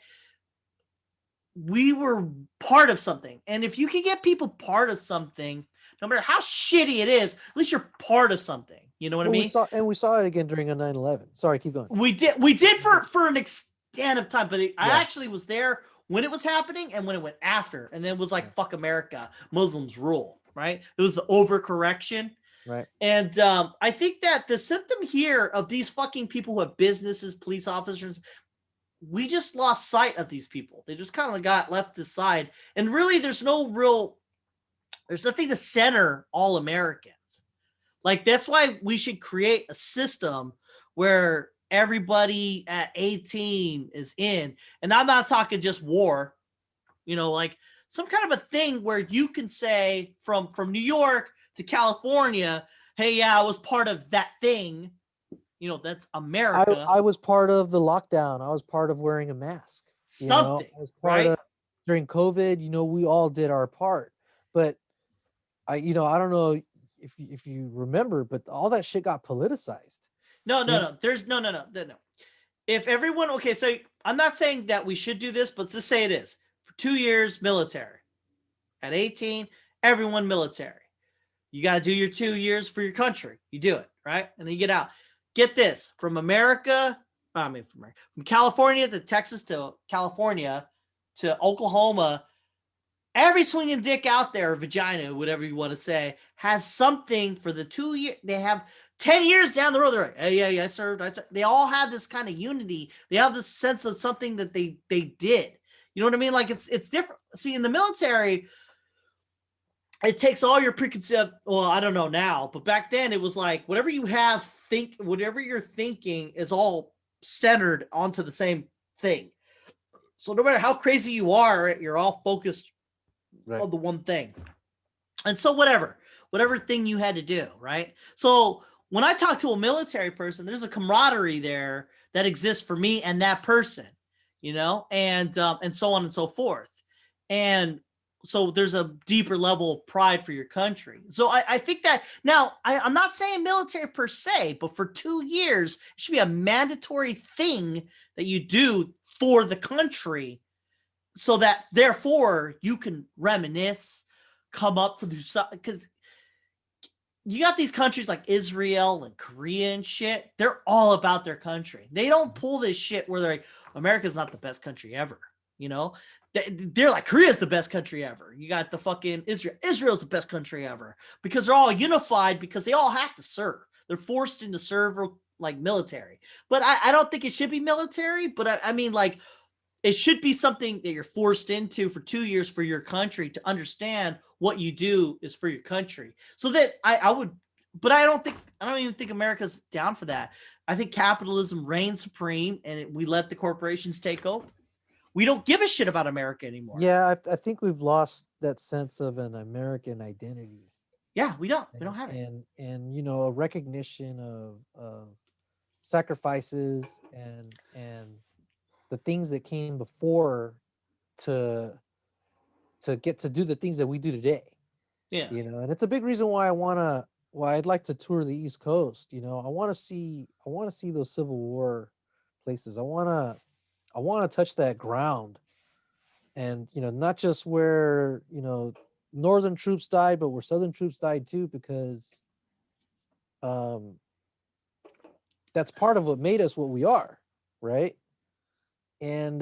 we were part of something. And if you can get people part of something, no matter how shitty it is, at least you're part of something. You know what I mean? We saw it again during a 9/11. Sorry, keep going. We did for an extent of time, but I actually was there when it was happening and when it went after. And then it was like, fuck America, Muslims rule, right? It was the overcorrection. Right. And I think that the symptom here of these fucking people who have businesses, police officers, we just lost sight of these people. They just kind of got left aside. And really, there's nothing to center all Americans. Like, that's why we should create a system where everybody at 18 is in. And I'm not talking just war, like some kind of a thing where you can say from New York to California, hey, yeah, I was part of that thing. That's America. I was part of the lockdown. I was part of wearing a mask. Something, I was part of during COVID. We all did our part. But I don't know if you remember, but all that shit got politicized. No. There's no. If everyone, okay, so I'm not saying that we should do this, but let's just say it is. For 2 years, military. At 18, everyone military. You got to do your 2 years for your country. You do it, right? And then you get out. Get this, from California to Texas to California to Oklahoma, every swinging dick out there, vagina, whatever you want to say, has something for the 2 years. They have 10 years down the road. They're like, hey, yeah, I served. They all have this kind of unity. They have this sense of something that they did. You know what I mean? Like, it's different. See, in the military, it takes all your preconceived, well, I don't know now, but back then it was like whatever you're thinking is all centered onto the same thing. So no matter how crazy you are, you're all focused on the one thing. And so whatever thing you had to do, right? So when I talk to a military person, there's a camaraderie there that exists for me and that person, and so on and so forth. And so there's a deeper level of pride for your country. So I think that now I'm not saying military per se, but for 2 years, it should be a mandatory thing that you do for the country so that therefore you can reminisce, come up for because you got these countries like Israel and Korea and shit. They're all about their country. They don't pull this shit where they're like, America's not the best country ever. They're like, Korea's the best country ever. You got the fucking Israel's the best country ever, because they're all unified because they all have to serve. They're forced into serve like military. But I don't think it should be military. But I mean, like, it should be something that you're forced into for 2 years for your country to understand what you do is for your country. So that I would, but I don't even think America's down for that. I think capitalism reigns supreme and we let the corporations take over. We don't give a shit about America anymore. Yeah, I think we've lost that sense of an American identity. Yeah, we don't have it. And a recognition of sacrifices and the things that came before to get to do the things that we do today. Yeah. And it's a big reason why I'd like to tour the East Coast. I want to see those Civil War places. I want to touch that ground, and not just where Northern troops died, but where Southern troops died too, because that's part of what made us what we are, right? And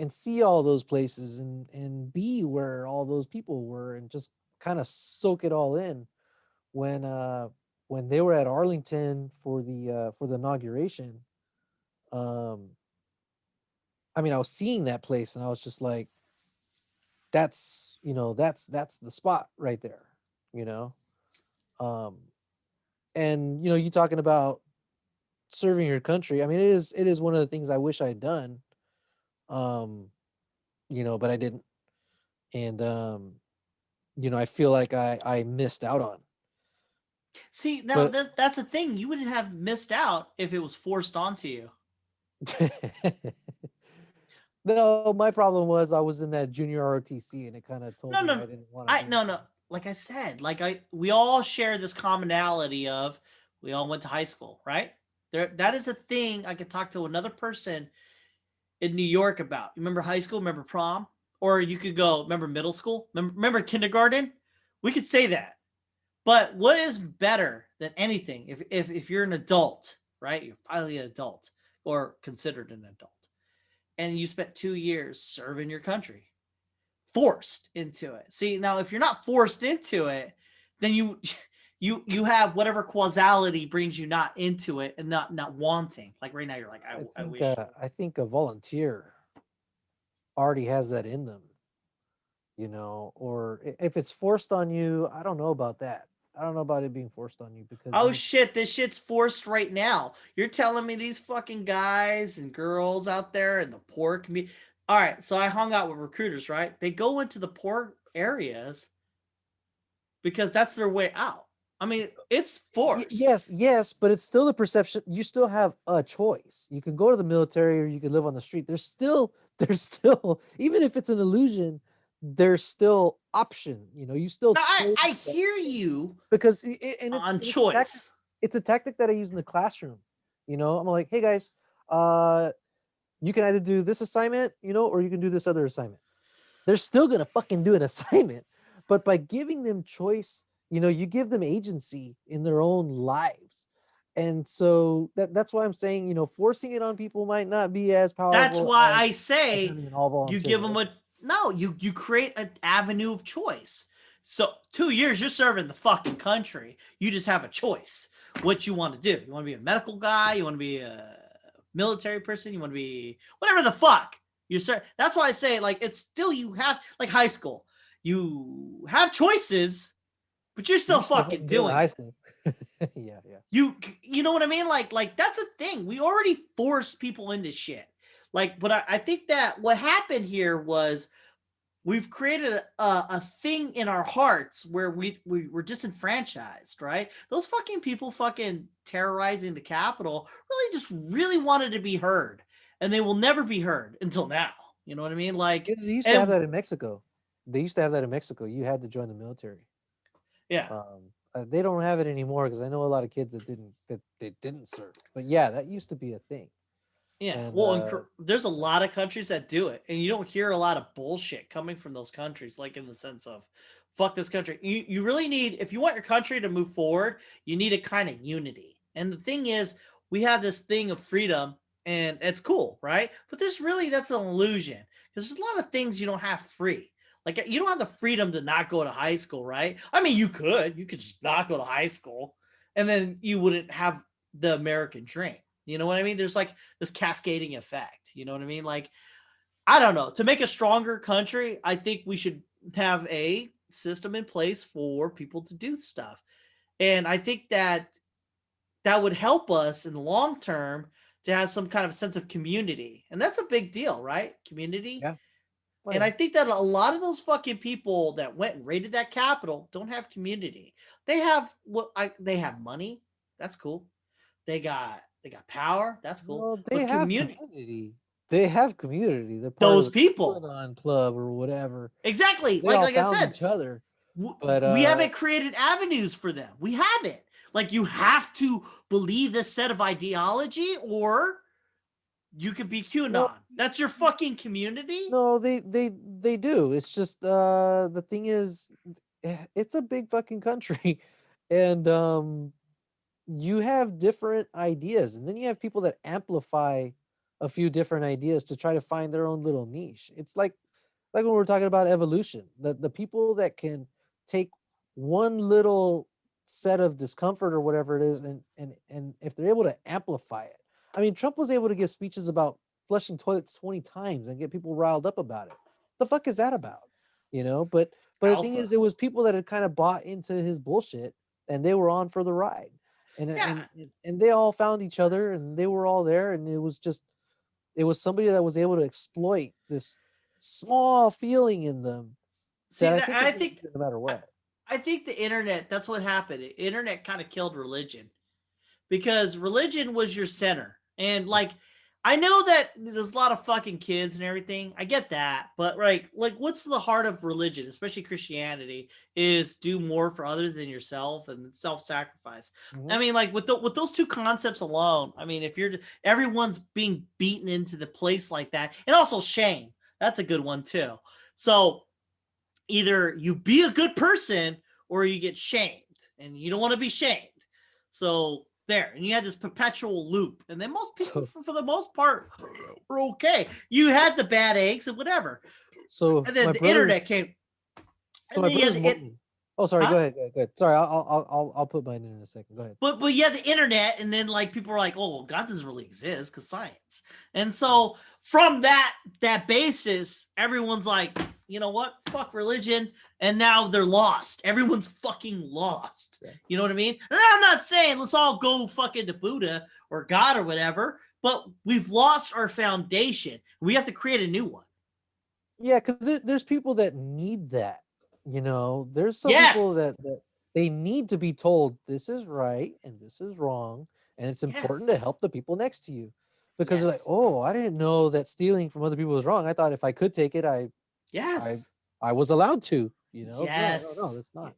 see all those places and be where all those people were, and just kind of soak it all in when they were at Arlington for the inauguration. I mean, I was seeing that place and I was just like, that's the spot right there, and you talking about serving your country. I mean, it is one of the things I wish I had done, but I didn't. And, I feel like I missed out on. See, now that's the thing. You wouldn't have missed out if it was forced onto you. No, my problem was I was in that junior ROTC and it kind of told me I didn't want to. No. Like I said, we all share this commonality of we all went to high school, right? That is a thing I could talk to another person in New York about. You remember high school? Remember prom? Or you could go, remember middle school? Remember kindergarten? We could say that. But what is better than anything if you're an adult, right? You're finally an adult or considered an adult. And you spent 2 years serving your country, forced into it. See, now if you're not forced into it, then you have whatever causality brings you not into it and not wanting. Like right now, you're like, I wish. I think a volunteer already has that in them, or if it's forced on you, I don't know about that. I don't know about it being forced on you because oh shit, this shit's forced right now. You're telling me these fucking guys and girls out there in the poor community. All right, so I hung out with recruiters, right? They go into the poor areas because that's their way out. I mean, it's forced. Yes, but it's still the perception. You still have a choice. You can go to the military or you can live on the street. There's still, even if it's an illusion, there's still option. You still. Now, I hear you because on choice. It's a tactic that I use in the classroom. I'm like, hey guys, you can either do this assignment, or you can do this other assignment. They're still gonna fucking do an assignment, but by giving them choice, you give them agency in their own lives. And so that's why I'm saying, forcing it on people might not be as powerful. That's why I say you give them you create an avenue of choice. So 2 years, you're serving the fucking country. You just have a choice what you want to do. You want to be a medical guy? You want to be a military person? You want to be whatever the fuck you serve. That's why I say, like, it's still, you have, like, high school. You have choices, but you're still fucking doing high school. Yeah. You know what I mean? Like that's a thing. We already force people into shit. Like, but I think that what happened here was we've created a thing in our hearts where we were disenfranchised, right? Those fucking people fucking terrorizing the Capitol really wanted to be heard, and they will never be heard until now. You know what I mean? Like, they used to have that in Mexico. You had to join the military. Yeah. They don't have it anymore because I know a lot of kids that didn't serve. But yeah, that used to be a thing. Yeah, and there's a lot of countries that do it, and you don't hear a lot of bullshit coming from those countries, like in the sense of, fuck this country. You really need, if you want your country to move forward, you need a kind of unity. And the thing is, we have this thing of freedom, and it's cool, right? But that's an illusion, because there's a lot of things you don't have free. Like, you don't have the freedom to not go to high school, right? I mean, you could just not go to high school, and then you wouldn't have the American dream. You know what I mean? There's like this cascading effect. You know what I mean? Like, I don't know. To make a stronger country, I think we should have a system in place for people to do stuff. And I think that would help us in the long term to have some kind of sense of community. And that's a big deal, right? Community. Yeah. And I think that a lot of those fucking people that went and raided that Capitol don't have community. They have they have money. That's cool. They got power. That's cool. Well, they have community. They have community. They're part those of the people on club or whatever. Exactly. They like I said, each other. But we haven't created avenues for them. We haven't. Like, you have to believe this set of ideology, or you could be QAnon. Well, that's your fucking community. No, they do. It's just the thing is, it's a big fucking country, and you have different ideas, and then you have people that amplify a few different ideas to try to find their own little niche. It's like when we're talking about evolution, the people that can take one little set of discomfort or whatever it is, and if they're able to amplify it. I mean, Trump was able to give speeches about flushing toilets 20 times and get people riled up about it. The fuck is that about? But the thing is, it was people that had kind of bought into his bullshit, and they were on for the ride. And they all found each other, and they were all there, and it was somebody that was able to exploit this small feeling in them. See, I think no matter what. I think the internet, that's what happened. The internet kind of killed religion, because religion was your center. And like, I know that there's a lot of fucking kids and everything. I get that. But like what's the heart of religion, especially Christianity, is do more for others than yourself and self-sacrifice. Mm-hmm. I mean, like with those two concepts alone, I mean, if everyone's being beaten into the place like that, and also shame, that's a good one too. So either you be a good person or you get shamed, and you don't want to be shamed. So there, and you had this perpetual loop, and then most people, for the most part, were okay. You had the bad eggs and whatever. So and then the internet came. So my brother's Oh, sorry. Huh? Go ahead. Go ahead. Sorry, I'll put mine in a second. Go ahead. But yeah, the internet, and then like people are like, oh, well, God doesn't really exist because science. And so from that basis, everyone's like, you know what? Fuck religion. And now they're lost. Everyone's fucking lost. Yeah. You know what I mean? And I'm not saying let's all go fucking to Buddha or God or whatever, but we've lost our foundation. We have to create a new one. Yeah, because there's people that need that. There's some people Yes. that they need to be told this is right and this is wrong, and it's important to Yes. help the people next to you, because they're like, Yes. oh, I didn't know that stealing from other people was wrong. I thought if I could take it, I Yes. I was allowed to. No, Yes. that's not. Um,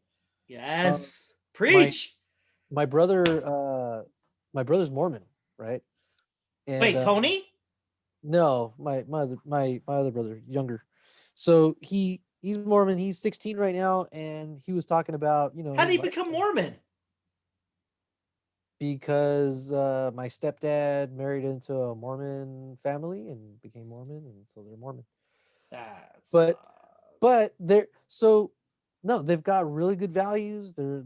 Yes. my Preach. my brother, my brother's Mormon, right? And Wait, Tony? no, my other brother, younger. So he's Mormon. He's 16 right now, and he was talking about How did his he life become plan. Mormon? Because my stepdad married into a Mormon family and became Mormon, and so they're Mormon. That's But they're so no, they've got really good values. They're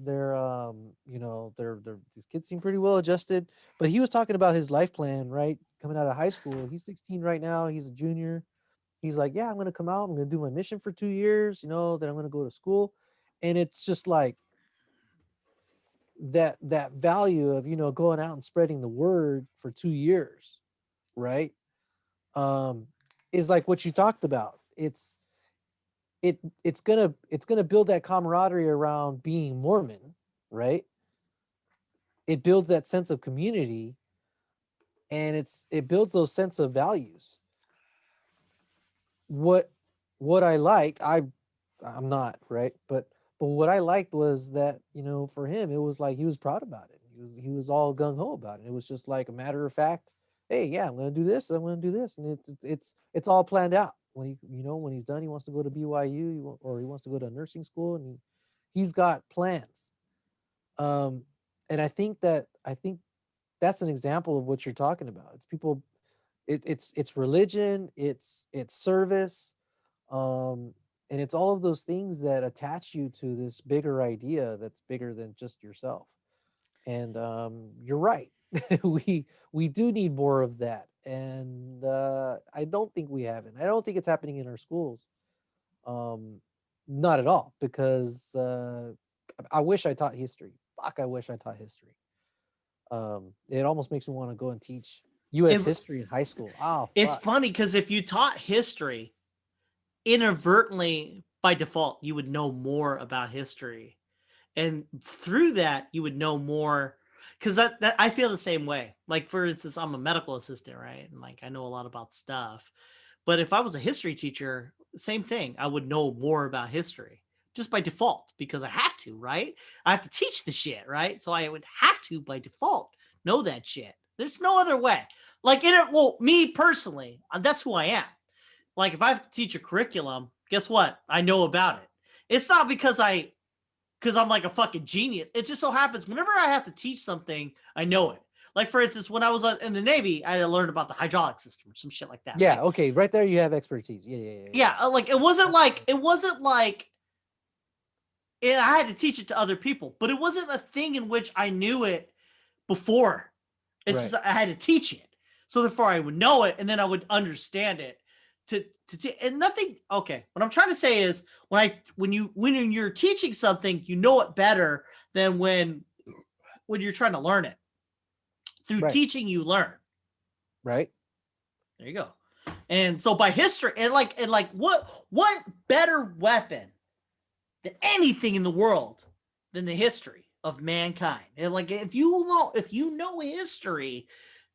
these kids seem pretty well adjusted. But he was talking about his life plan, right? Coming out of high school. He's 16 right now. He's a junior. He's like, yeah, I'm gonna come out. I'm gonna do my mission for 2 years. Then I'm gonna go to school, and it's just like that value of going out and spreading the word for 2 years, right? Um, is like what you talked about. It's gonna build that camaraderie around being Mormon, right? It builds that sense of community, and it builds those sense of values. What I liked, I'm not right, but what I liked was that for him it was like he was proud about it. He was all gung ho about it. It was just like a matter of fact. Hey, yeah, I'm gonna do this. I'm gonna do this, and it's all planned out. When he's done, he wants to go to BYU, or he wants to go to nursing school, and he's got plans. Um, and I think that's an example of what you're talking about. It's people, it's religion, it's service, um, and it's all of those things that attach you to this bigger idea that's bigger than just yourself. And you're right. We do need more of that, and I don't think we have it. I don't think it's happening in our schools. Um, Not at all, because I wish I taught history. Fuck, I wish I taught history. It almost makes me want to go and teach U.S. If, history in high school. Oh, it's fuck. funny because if you taught history, inadvertently by default, you would know more about history. And through that, you would know more. Because that I feel the same way. Like, for instance, I'm a medical assistant, right? And like I know a lot about stuff. But if I was a history teacher, same thing. I would know more about history just by default because I have to, right? I have to teach the shit, right? So I would have to by default know that shit. There's no other way. Like me personally, that's who I am. Like if I have to teach a curriculum, guess what? I know about it. It's not because I'm like a fucking genius. It just so happens whenever I have to teach something, I know it. Like for instance, when I was in the Navy, I had to learn about the hydraulic system or some shit like that. Yeah. Right? Okay. Right there, you have expertise. Yeah. Like it wasn't like I had to teach it to other people, but it wasn't a thing in which I knew it before. It's Right. just I had to teach it, so therefore I would know it, and then I would understand it. And nothing. Okay, what I'm trying to say is when you're teaching something, you know it better than when you're trying to learn it. Through Right. teaching, you learn. Right. There you go. And so by history, and what better weapon than anything in the world than the history of mankind? And like if you know history,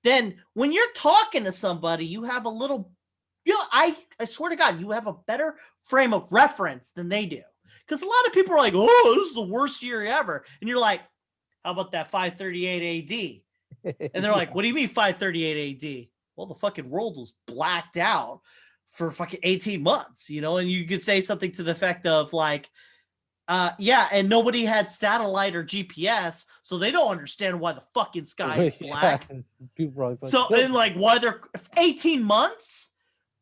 then when you're talking to somebody, you have a little. I swear to God, you have a better frame of reference than they do. Because a lot of people are like, oh, this is the worst year ever. And you're like, how about that 538 AD? And they're like, what do you mean 538 AD? Well, the fucking world was blacked out for fucking 18 months, and you could say something to the effect of like, yeah, and nobody had satellite or GPS, so they don't understand why the fucking sky is black. People probably So, and like why they're 18 months?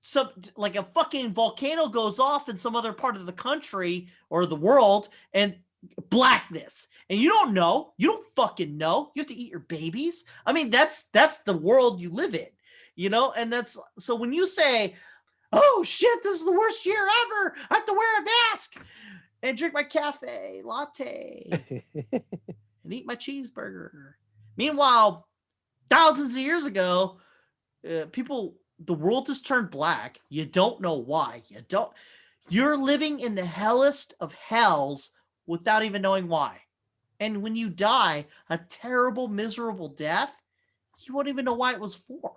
So like a fucking volcano goes off in some other part of the country or the world, and blackness, and you don't fucking know. You have to eat your babies. I mean, that's the world you live in, and that's so when you say, oh shit, this is the worst year ever, I have to wear a mask and drink my cafe latte and eat my cheeseburger. Meanwhile, thousands of years ago, the world just turned black. You don't know why. You're living in the hellest of hells without even knowing why. And when you die a terrible, miserable death, you won't even know why it was for.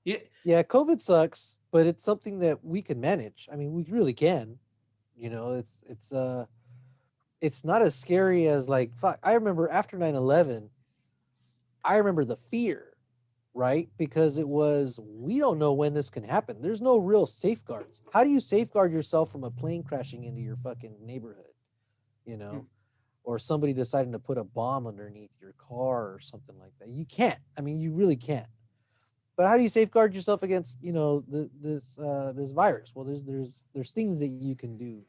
Yeah, COVID sucks, but it's something that we can manage. I mean, we really can. It's not as scary as like fuck. I remember after 9/11, I remember the fear, right? Because it was we don't know when this can happen. There's no real safeguards. How do you safeguard yourself from a plane crashing into your fucking neighborhood? Or somebody deciding to put a bomb underneath your car or something like that. You can't. I mean, you really can't. But how do you safeguard yourself against, this virus? Well, there's things that you can do,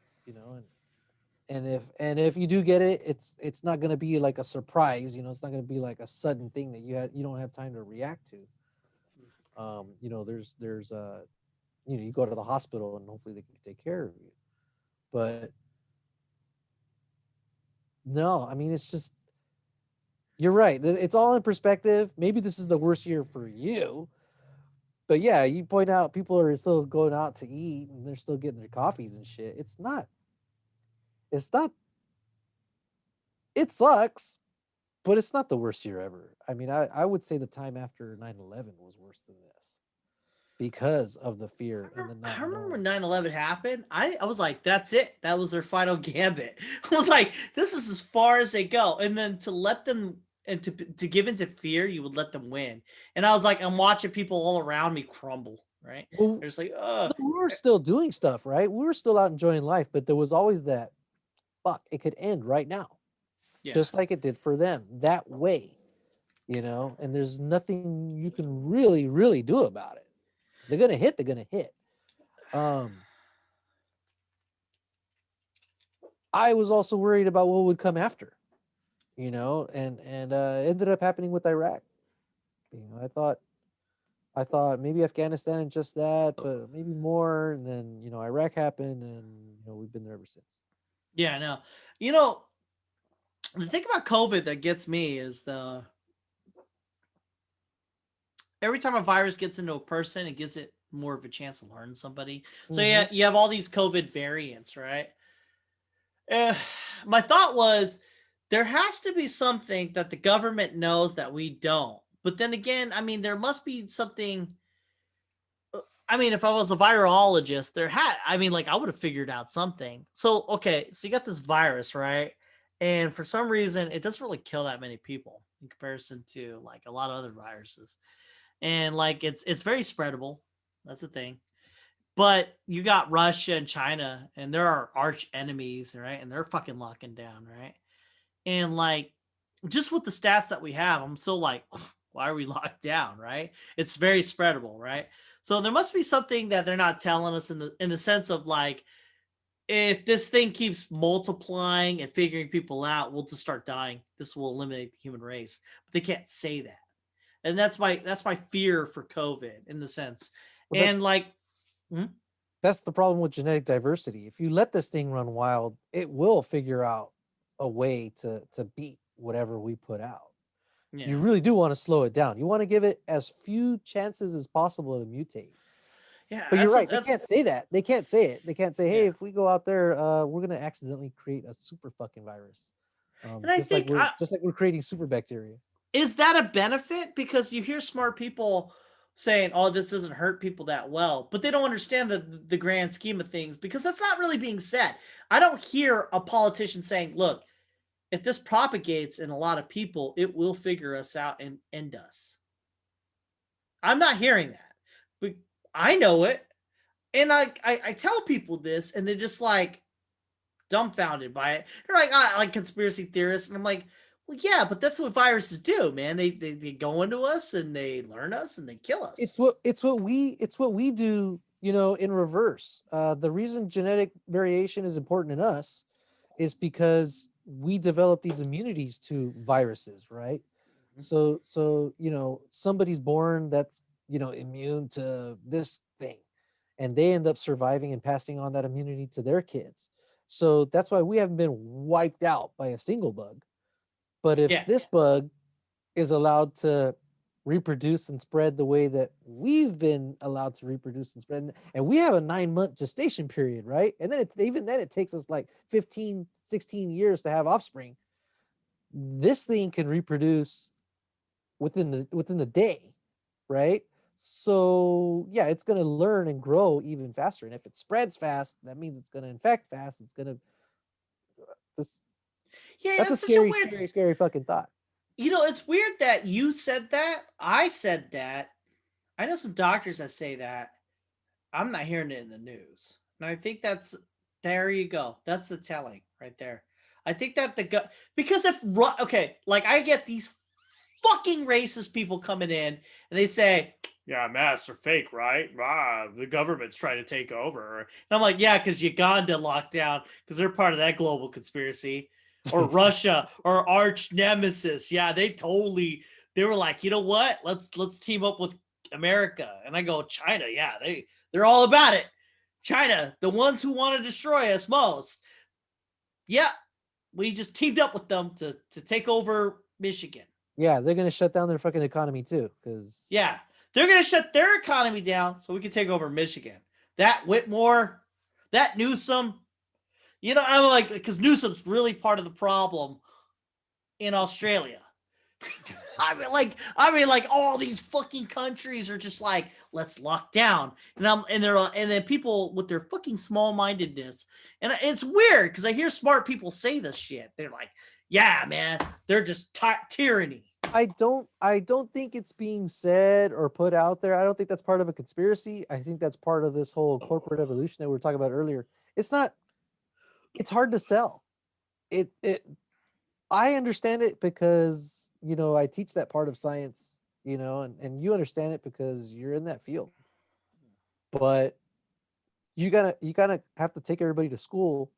and if you do get it, it's not going to be like a surprise, it's not going to be like a sudden thing that you don't have time to react to. There's you go to the hospital and hopefully they can take care of you. But no, I mean, it's just, you're right. It's all in perspective. Maybe this is the worst year for you. But yeah, you point out people are still going out to eat and they're still getting their coffees and shit. It's not. It sucks, but it's not the worst year ever. I mean, I would say the time after 9/11 was worse than this because of the fear and the not I remember knowing. when 9/11 happened. I was like, that's it. That was their final gambit. I was like, this is as far as they go. And then to let them and to give into fear, you would let them win. And I was like, I'm watching people all around me crumble, right? Well, They're just like, we were still doing stuff, right? We were still out enjoying life, but there was always that, fuck, it could end right now. yeah. Just like it did for them that way, and there's nothing you can really, really do about it. They're going to hit. I was also worried about what would come after, and ended up happening with Iraq. I thought maybe Afghanistan and just that, but maybe more. And then, Iraq happened and, we've been there ever since. Yeah, no. The thing about COVID that gets me is every time a virus gets into a person, it gives it more of a chance to learn somebody. So yeah, you have all these COVID variants, right? My thought was there has to be something that the government knows that we don't. But then again, I mean, there must be something. I mean, if I was a virologist, I would have figured out something. So, okay, so you got this virus, right? And for some reason, it doesn't really kill that many people in comparison to like a lot of other viruses. And like it's very spreadable. That's the thing. But you got Russia and China, and there are arch enemies, right? And they're fucking locking down, right? And like just with the stats that we have, I'm so like, why are we locked down, right? It's very spreadable, right? So there must be something that they're not telling us in the sense of like, if this thing keeps multiplying and figuring people out, we'll just start dying. This will eliminate the human race. But they can't say that. And that's my fear for COVID in the sense. Well, and like that's the problem with genetic diversity. If you let this thing run wild, it will figure out a way to beat whatever we put out. Yeah. You really do want to slow it down. You want to give it as few chances as possible to mutate. Yeah, but you're right. They can't say that. They can't say it. They can't say, "Hey, if we go out there, we're gonna accidentally create a super fucking virus." And I think just like we're creating super bacteria. Is that a benefit? Because you hear smart people saying, "Oh, this doesn't hurt people that well," but they don't understand the grand scheme of things because that's not really being said. I don't hear a politician saying, "Look, if this propagates in a lot of people, it will figure us out and end us." I'm not hearing that, but I know it. And I tell people this and they're just like dumbfounded by it. They're like, I like conspiracy theorists. And I'm like, well, yeah, but that's what viruses do, man. They go into us and they learn us and they kill us. It's what we do, in reverse. The reason genetic variation is important in us is because we develop these immunities to viruses, right? So somebody's born that's immune to this thing, and they end up surviving and passing on that immunity to their kids. So that's why we haven't been wiped out by a single bug. But if this bug is allowed to reproduce and spread the way that we've been allowed to reproduce and spread, and we have a 9-month gestation period, right? And then even then it takes us like 15, 16 years to have offspring. This thing can reproduce within the day, right? So yeah, it's going to learn and grow even faster. And if it spreads fast, that means it's going to infect fast. It's going to this. Yeah, that's a scary, scary, scary fucking thought. It's weird that you said that. I said that. I know some doctors that say that. I'm not hearing it in the news. And I think there you go. That's the telling right there. I think that because like I get these fucking racist people coming in and they say, yeah, masks are fake, right? The government's trying to take over. And I'm like, yeah, because Uganda locked down because they're part of that global conspiracy. Or Russia or arch nemesis. Yeah, they were like, you know what? Let's team up with America. And I go, China, yeah, they're all about it. China, the ones who want to destroy us most. Yeah, we just teamed up with them to take over Michigan. Yeah, they're gonna shut down their fucking economy too, because they're gonna shut their economy down so we can take over Michigan. That Whitmore, that Newsom. I'm like, because Newsom's really part of the problem in Australia. I mean, like all these fucking countries are just like, let's lock down, and then people with their fucking small-mindedness, and it's weird because I hear smart people say this shit. They're like, yeah, man, they're just tyranny. I don't think it's being said or put out there. I don't think that's part of a conspiracy. I think that's part of this whole corporate evolution that we were talking about earlier. It's hard to sell. I understand it because, I teach that part of science, and you understand it because you're in that field. But you gotta have to take everybody to school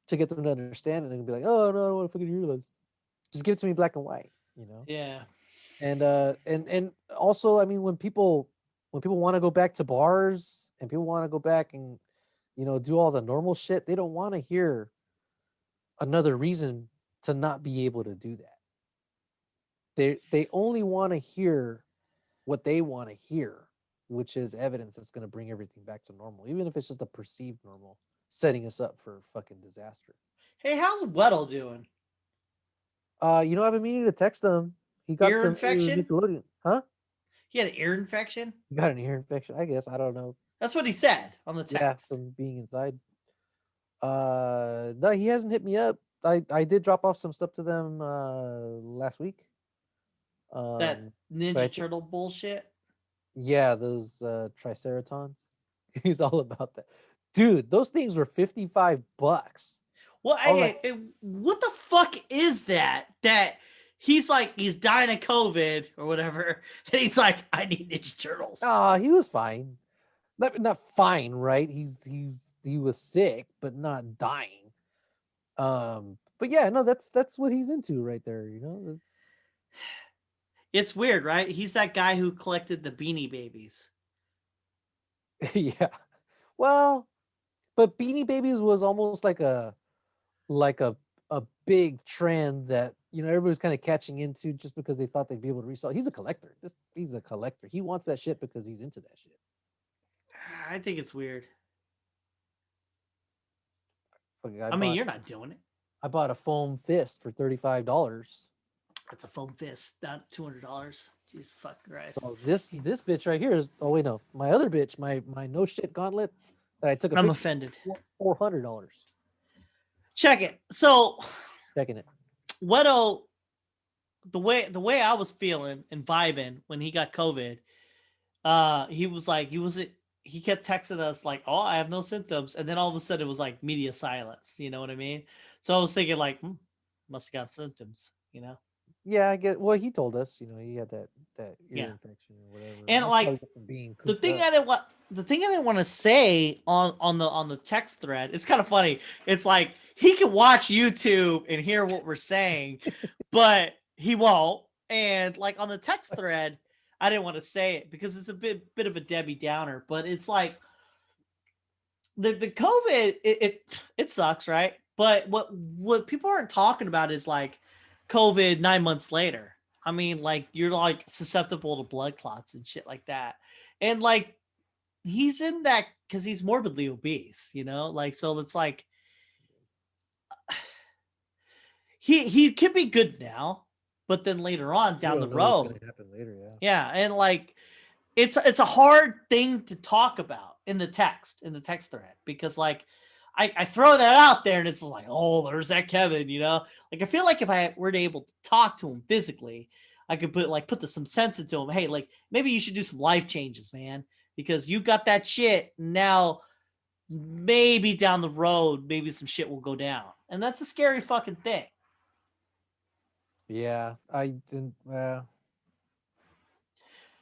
to get them to understand it and be like, oh no, I don't want to fucking realize. Just give it to me black and white, Yeah. And also, I mean, when people want to go back to bars and people want to go back and do all the normal shit, they don't want to hear another reason to not be able to do that. They only want to hear what they want to hear, which is evidence that's going to bring everything back to normal, even if it's just a perceived normal, setting us up for fucking disaster. Hey, how's Weddle doing? I've been meaning to text him. He got ear infection? Huh? He had an ear infection? He got an ear infection, I guess. I don't know. That's what he said on the text. Yeah, from being inside. No, he hasn't hit me up. I did drop off some stuff to them last week. That Ninja Turtle bullshit? Yeah, those Triceratons. He's all about that. Dude, those things were $55. Well, what the fuck is that? That he's dying of COVID or whatever, and he's like, I need Ninja Turtles. He was fine. Not fine, right? He was sick, but not dying. But yeah, no, that's what he's into right there. It's weird, right? He's that guy who collected the Beanie Babies. Yeah, well, but Beanie Babies was almost like a big trend that everybody's kind of catching into just because they thought they'd be able to resell. He's a collector. He's a collector. He wants that shit because he's into that shit. I think it's weird. I mean, you're not doing it. I bought a foam fist for $35. That's a foam fist, not $200. Jesus fucking Christ. So this bitch right here is. Oh wait, no, my other bitch, my no shit gauntlet that I took. I'm offended. $400. Check it. So checking it. Wedo, the way I was feeling and vibing when he got COVID, he kept texting us like, oh, I have no symptoms, and then all of a sudden it was like media silence. You know what I mean? So I was thinking like, must have got symptoms. Yeah, I get. Well, he told us, he had that ear Yeah. infection or whatever. And That's like probably just from being the cooped thing up. I didn't want the thing I didn't want to say on the text thread, it's kind of funny. It's like he can watch YouTube and hear what we're saying, but he won't. And like on the text thread, I didn't want to say it because it's a bit of a Debbie Downer, but it's like the COVID, it sucks, right? But what people aren't talking about is like COVID 9 months later. I mean, like you're like susceptible to blood clots and shit like that. And like he's in that because he's morbidly obese, like so it's like he can be good now, but then later on You down the don't know what's road, gonna happen later. Yeah. yeah, and like it's a hard thing to talk about in the text thread because like I throw that out there and it's like, oh, there's that Kevin, like I feel like if I were to able to talk to him physically, I could put some sense into him. Hey, like maybe you should do some life changes, man, because you got that shit now. Maybe down the road, maybe some shit will go down, and that's a scary fucking thing. Yeah, I didn't.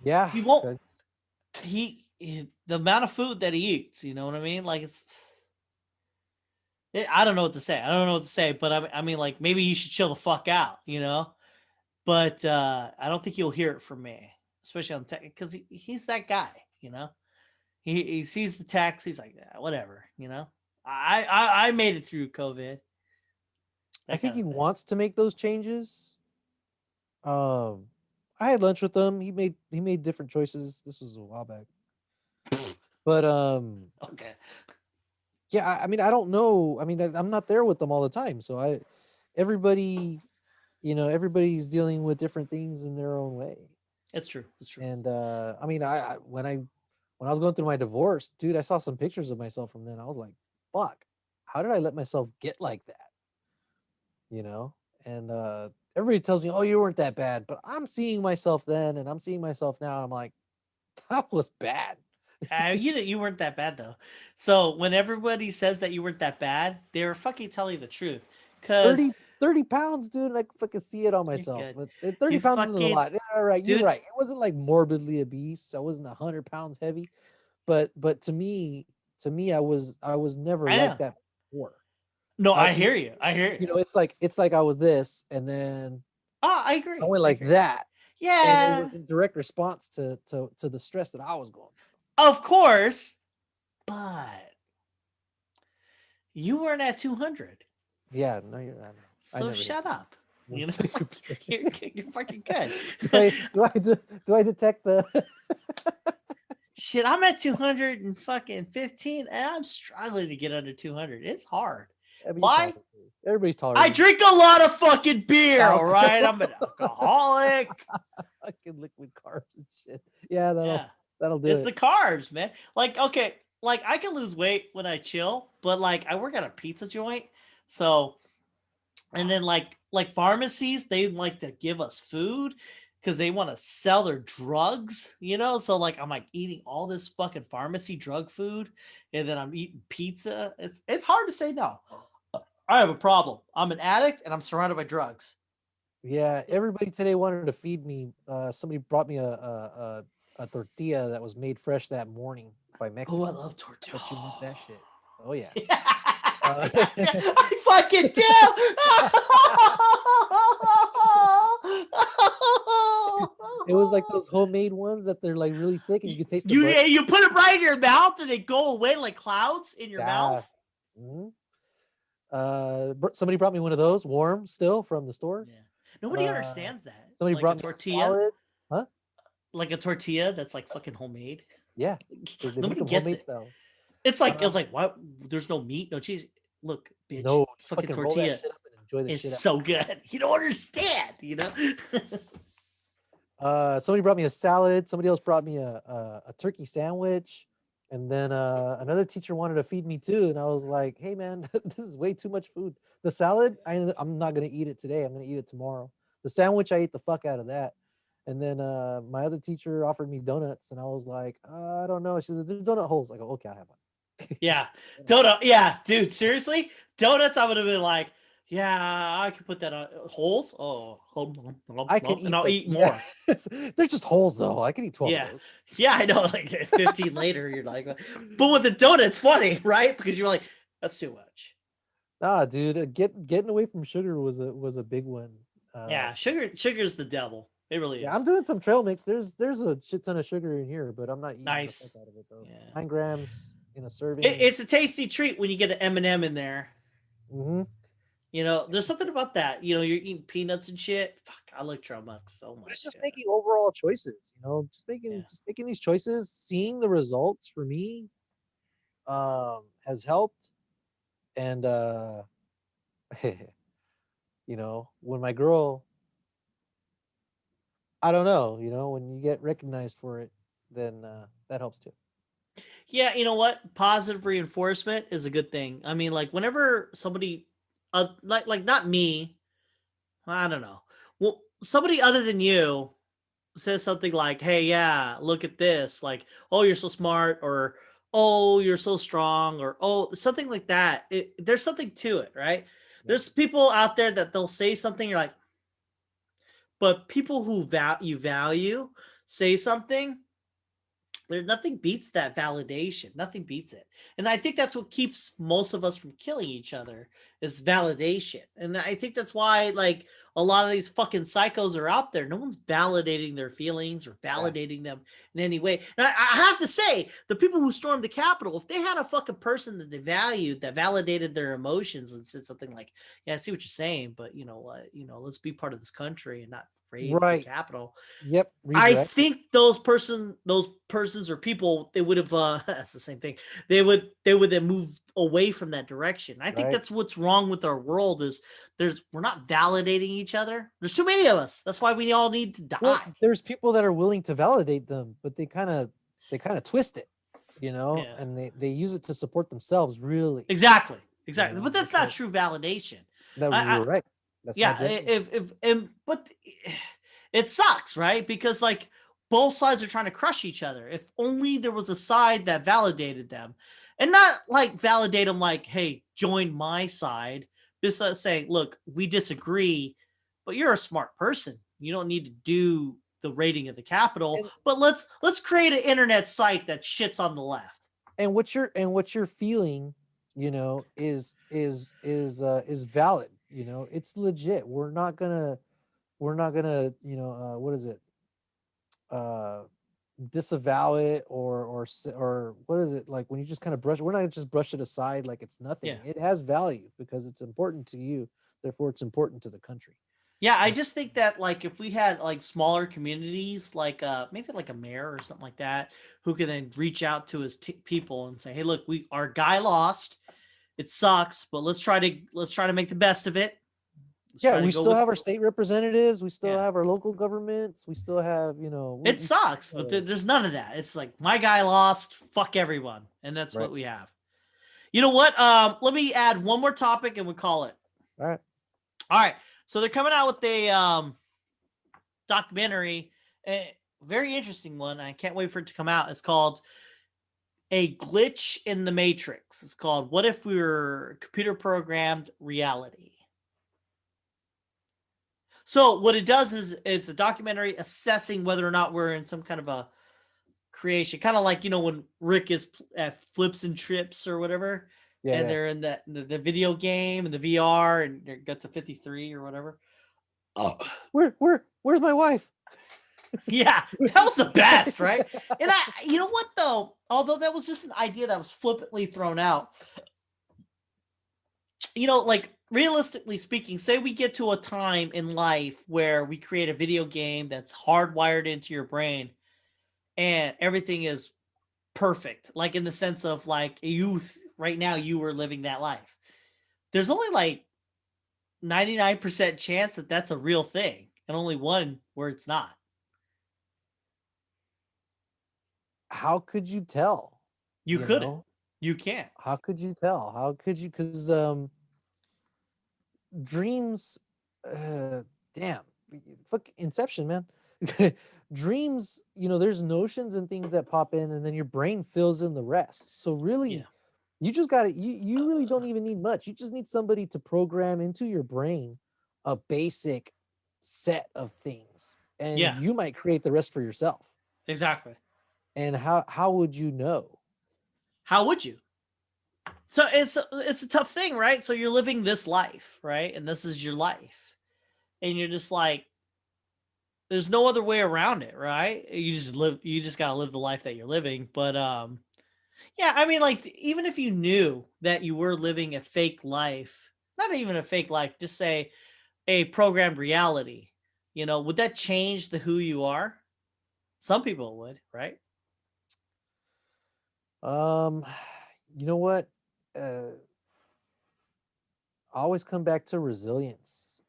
Yeah, He won't. good. The amount of food that he eats, you know what I mean? Like I don't know what to say. I don't know what to say, but I mean, like maybe he should chill the fuck out, But I don't think you'll hear it from me, especially on tech, because he's that guy, He sees the text, he's like, whatever, I made it through COVID. I think he Thing. wants to make those changes. I had lunch with him. He made different choices. This was a while back, but Okay. yeah. I mean, I don't know. I mean, I'm not there with them all the time, so everybody, everybody's dealing with different things in their own way. It's true. It's true. And I mean, when I was going through my divorce, dude, I saw some pictures of myself from then. I was like, fuck, how did I let myself get like that? You know? And everybody tells me, oh, you weren't that bad. But I'm seeing myself then and I'm seeing myself now. And I'm like, that was bad. You weren't that bad though. So when everybody says that you weren't that bad, they're fucking telling the truth. Cause 30 pounds, dude, and I can fucking see it on you're myself. good. But 30 You pounds isn't a fucking lot. Yeah, all right, you're dude. right. It wasn't like morbidly obese. I wasn't 100 pounds heavy. But to me, I was never I like know. that before. No, I, I hear you. I hear you. it's like I was this, and then Oh, I I agree. went I like agree. that, and it Yeah, was in direct response to the stress that I was going of course. But you weren't at 200. through. Yeah, no, you're not. I So never hit shut up. one You know, you're fucking good. do I detect the Shit, I'm at 215 and I'm struggling to get under 200. It's hard. I mean, Why? everybody's I tolerating drink a lot of fucking beer, all right? alcohol, I'm an alcoholic. fucking liquid carbs and shit. Yeah, Yeah. that'll do It's it. the carbs, man. Like, okay, like I can lose weight when I chill, but like I work at a pizza joint. So, and then like pharmacies, they like to give us food because they want to sell their drugs, So like I'm like eating all this fucking pharmacy drug food, and then I'm eating pizza. It's hard to say no. I have a problem. I'm an addict and I'm surrounded by drugs. Yeah, everybody today wanted to feed me. Somebody brought me a tortilla that was made fresh that morning by Oh, I Mexicans. love tortilla. Bet you miss that shit. Oh yeah. I fucking do. It was like those homemade ones that they're like really thick and you can taste the You butter. you put it right in your mouth and they go away like clouds in your Yeah. mouth. Mhm. Somebody brought me one of those warm still from the store. Yeah. Nobody understands that. Somebody Like a brought me a tortilla, salad. Huh? like a tortilla that's like fucking homemade. Yeah. They make Nobody them gets homemade it. style. It's like what? There's no meat, no cheese. Look, bitch, No, just fucking fucking roll that tortilla shit up and enjoy the is shit out. so good. You don't understand, Somebody brought me a salad. Somebody else brought me a turkey sandwich, and then another teacher wanted to feed me too. And I was like, "Hey man, this is way too much food. The salad, I'm not gonna eat it today. I'm gonna eat it tomorrow. The sandwich, I ate the fuck out of that." And then my other teacher offered me donuts, and I was like, "I don't know." She said, "There's donut holes." I go, "Okay, I'll have one." Yeah, donut. Yeah, dude. Seriously, donuts. I would have been like, Yeah, I could put that on holes. Oh, I can eat and I'll them. eat more. They're just holes though. I can eat 12 Yeah. of those. Yeah, I know. Like 15 later, you're like, but with the donut, it's funny, right? Because you're like, that's too much. Nah, dude, getting away from sugar was a big one. Yeah, sugar's the devil. It really Yeah, is. I'm doing some trail mix. There's a shit ton of sugar in here, but I'm not eating the fuck Nice. out of it though. Yeah. 9 grams in a serving. It's a tasty treat when you get an M&M in there. Mm-hmm. You know, there's something about that. You know, you're eating peanuts and shit. Fuck, I like trail mix so much. It's just making overall choices, just Yeah. making these choices, seeing the results for me has helped. And when my girl, I don't know, when you get recognized for it, then that helps too. Yeah, you know what? Positive reinforcement is a good thing. I mean, like whenever somebody like not me, I don't know. Well, somebody other than you says something like, "Hey, yeah, look at this." Like, "Oh, you're so smart," or "Oh, you're so strong," or "Oh," something like that. There's something to it, right? Yeah. There's people out there that they'll say something, you're like, but people who you value say something, there nothing beats that validation. Nothing beats it. And I think that's what keeps most of us from killing each other is validation. And I think that's why like a lot of these fucking psychos are out there. No one's validating their feelings or validating them in any way. And I have to say, the people who stormed the Capitol, if they had a fucking person that they valued that validated their emotions and said something like, "Yeah, I see what you're saying, but you know what, let's be part of this country and not afraid of the Right. Capitol." Yep. I Redirect. think those persons or people, they would have that's the same thing. They would then move away from that direction. I think Right. that's what's wrong with our world is we're not validating each other. There's too many of us. That's why we all need to die. Well, there's people that are willing to validate them, but they kind of twist it, Yeah. and they use it to support themselves. Really. Exactly. But that's not true validation. You're right. That's yeah. not genuine. But it sucks, right? Because like both sides are trying to crush each other. If only there was a side that validated them, and not like validate them like, "Hey, join my side." Just saying, "Look, we disagree, but you're a smart person. You don't need to do the rating of the Capitol. But let's create an internet site that shits on the left." And what you're feeling, is valid. It's legit. We're not gonna, what is it? Disavow it or what is it, like when you just kind of we're not gonna just brush it aside like it's nothing. Yeah. It has value because it's important to you, therefore it's important to the country. Yeah, I just think that like if we had like smaller communities, like maybe like a mayor or something like that, who could then reach out to his people and say, "Hey, look, our guy lost. It sucks, but let's try to make the best of it." We still have our state representatives. We still Yeah. have our local governments. We still have, It sucks, but there's none of that. It's like my guy lost. Fuck everyone, and that's what we have. You know what? Let me add one more topic and we call it. All right. So they're coming out with a documentary, a very interesting one. I can't wait for it to come out. It's called A Glitch in the Matrix. It's called What If We Were Computer Programmed Reality? So what it does is it's a documentary assessing whether or not we're in some kind of a creation, kind of like, when Rick is at Flips and Trips or whatever, and they're in the video game and the VR and they got to 53 or whatever. Oh, where's my wife? Yeah, that was the best, right? And you know what though? Although that was just an idea that was flippantly thrown out, like realistically speaking, say we get to a time in life where we create a video game that's hardwired into your brain and everything is perfect, like in the sense of like right now you were living that life. There's only like 99% chance that that's a real thing and only one where it's not. How could you tell? You couldn't. You can't. How could you tell? How could you? Because dreams, damn, fuck Inception, man. Dreams, there's notions and things that pop in, and then your brain fills in the rest. So really, You just got to, you really don't even need much. You just need somebody to program into your brain a basic set of things, and Yeah, you might create the rest for yourself. exactly. And how would you know? How would you? So it's a tough thing, right? So you're living this life, right? And this is your life. And you're just like, there's no other way around it, right? You just gotta live the life that you're living. But yeah, I mean, like, even if you knew that you were living a fake life, not even a fake life, just say a programmed reality, would that change the who you are? Some people would, right? Um, you know what? I always come back to resilience,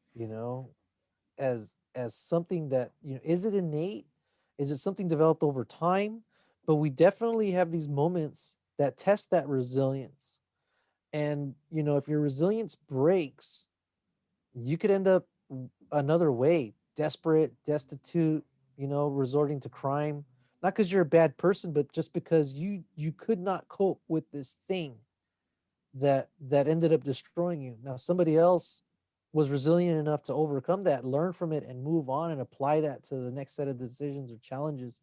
as something that, is it innate? Is it something developed over time? But we definitely have these moments that test that resilience. And, if your resilience breaks, you could end up another way, desperate, destitute, resorting to crime. Not because you're a bad person, but just because you could not cope with this thing that ended up destroying you. Now somebody else was resilient enough to overcome that, learn from it, and move on and apply that to the next set of decisions or challenges.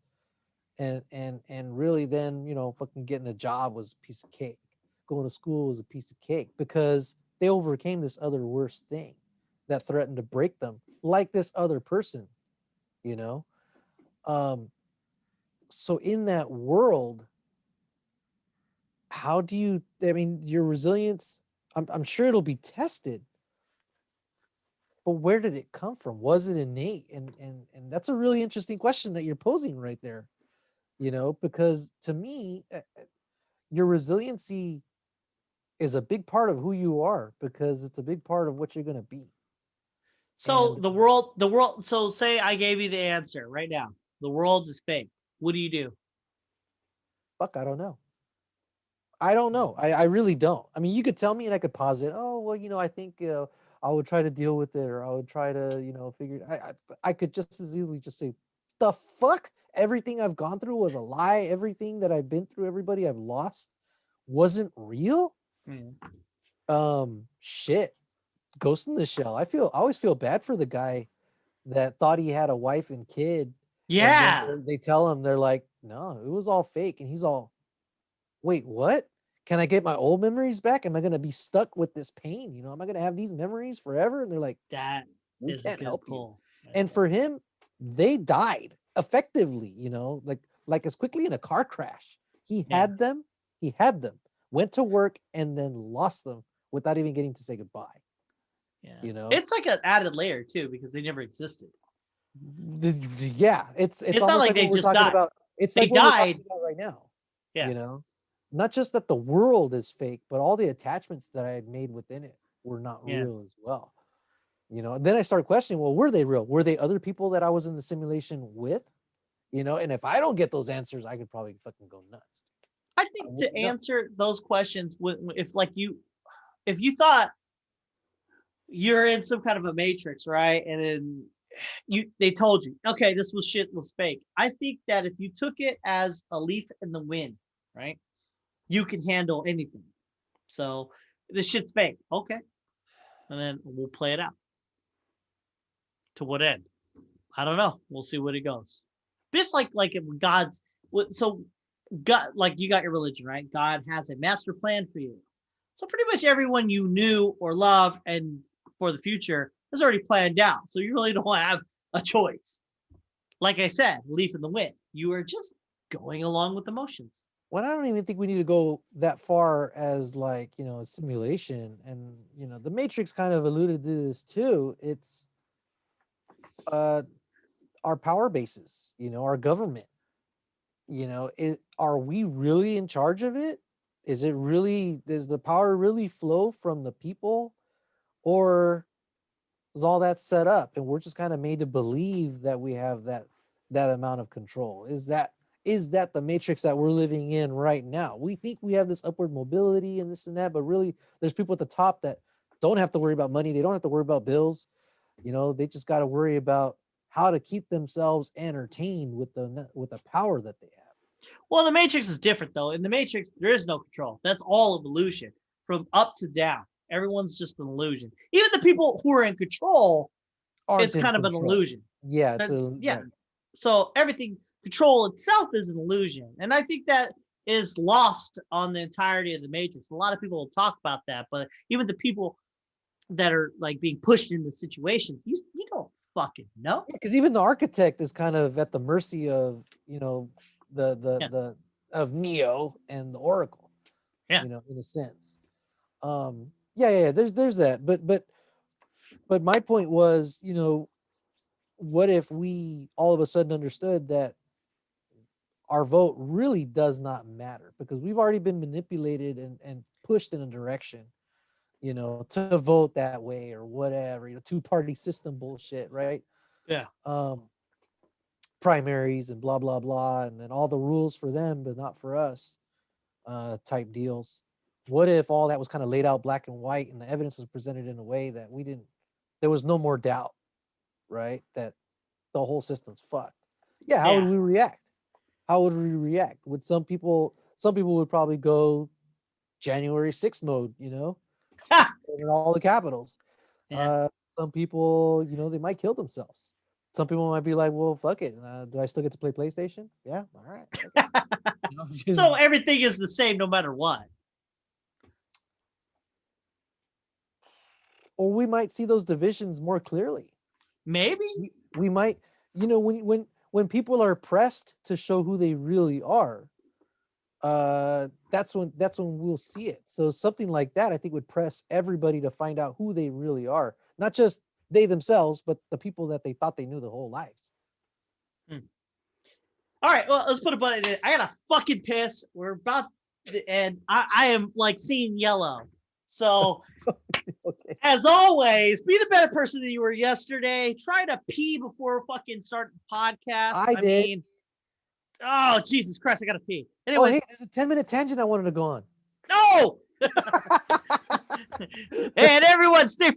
And really then, fucking getting a job was a piece of cake. Going to school was a piece of cake because they overcame this other worst thing that threatened to break them, like this other person, you know. Um, so in that world, how do you? I mean, your resilience. I'm sure it'll be tested, but where did it come from? Was it innate? And that's a really interesting question that you're posing right there. Because to me, your resiliency is a big part of who you are because it's a big part of what you're going to be. So And the world. So say I gave you the answer right now. The world is fake. What do you do? fuck, I don't know. I don't know. I really don't. I mean, you could tell me and I could pause it. Oh, well, I think I would try to deal with it, or I would try to, figure it. I could just as easily just say, the fuck? Everything I've gone through was a lie. Everything that I've been through, everybody I've lost wasn't real. Mm. Shit. Ghost in the Shell. I always feel bad for the guy that thought he had a wife and kid, and then Yeah. they tell him, they're like, no, it was all fake, and he's all, wait, what? Can I get my old memories back? Am I going to be stuck with this pain? Am I going to have these memories forever? And they're like, That we is a can't good help you. pull. And for him, they died effectively, like as quickly in a car crash. He Yeah. had them, he had them, went to work, and then lost them without even getting to say goodbye. Yeah. It's like an added layer too because they never existed. Yeah, it's It's not almost like like they what we're just talking died. about. It's They like what we're talking died. about right now. Yeah. Not just that the world is fake, but all the attachments that I had made within it were not Yeah. real as well. And then I started questioning, well, were they real? Were they other people that I was in the simulation with? And if I don't get those answers, I could probably fucking go nuts. I think to answer those questions, if you thought you're in some kind of a matrix, right? And then they told you, okay, this was fake. I think that if you took it as a leaf in the wind, right, you can handle anything. So this shit's fake, okay, and then we'll play it out. To what end? I don't know. We'll see what it goes. Just like if God's so God, like you got your religion, right? God has a master plan for you. So pretty much everyone you knew or loved and for the future is already planned out. So you really don't have a choice. Like I said, leaf in the wind. You are just going along with emotions. Well, I don't even think we need to go that far as like, a simulation. And, the Matrix kind of alluded to this too. It's uh our power bases, our government. Are we really in charge of it? Does the power really flow from the people, or is all that set up and we're just kind of made to believe that we have that amount of control? Is that the matrix that we're living in right now? We think we have this upward mobility and this and that, but really there's people at the top that don't have to worry about money. They don't have to worry about bills. They just got to worry about how to keep themselves entertained with the power that they have. Well, the Matrix is different though. In the Matrix, there is no control. That's all of illusion from up to down. Everyone's just an illusion. Even the people who are in control, it's kind of an illusion. Yeah, yeah. Right. So everything, control itself is an illusion, and I think that is lost on the entirety of the Matrix. A lot of people will talk about that, but even the people that are like being pushed into situations, you don't fucking know. Because even the architect is kind of at the mercy of the of Neo and the Oracle. Yeah. In a sense. Yeah. There's that, but my point was, what if we all of a sudden understood that our vote really does not matter because we've already been manipulated and pushed in a direction, to vote that way or whatever, two-party system bullshit, right? Yeah. Primaries and blah, blah, blah, and then all the rules for them, but not for us, type deals. What if all that was kind of laid out black and white and the evidence was presented in a way that there was no more doubt, right? That the whole system's fucked. Yeah, how would we react? Would some people would probably go January 6th mode, in all the capitals. Yeah. Some people, they might kill themselves. Some people might be like, well, fuck it. Do I still get to play PlayStation? Yeah. All right. Okay. So everything is the same no matter what. Or we might see those divisions more clearly. Maybe. We might, when people are pressed to show who they really are, that's when we'll see it. So something like that, I think, would press everybody to find out who they really are, not just they themselves, but the people that they thought they knew their whole lives. All right, well, let's put a button in it. I gotta fucking piss. We're about to end. I am like seeing yellow. So, okay. As always, be the better person than you were yesterday. Try to pee before fucking starting the podcast. I did. Oh, Jesus Christ, I gotta pee. Anyway, hey, there's a 10-minute tangent I wanted to go on. No! And everyone, stay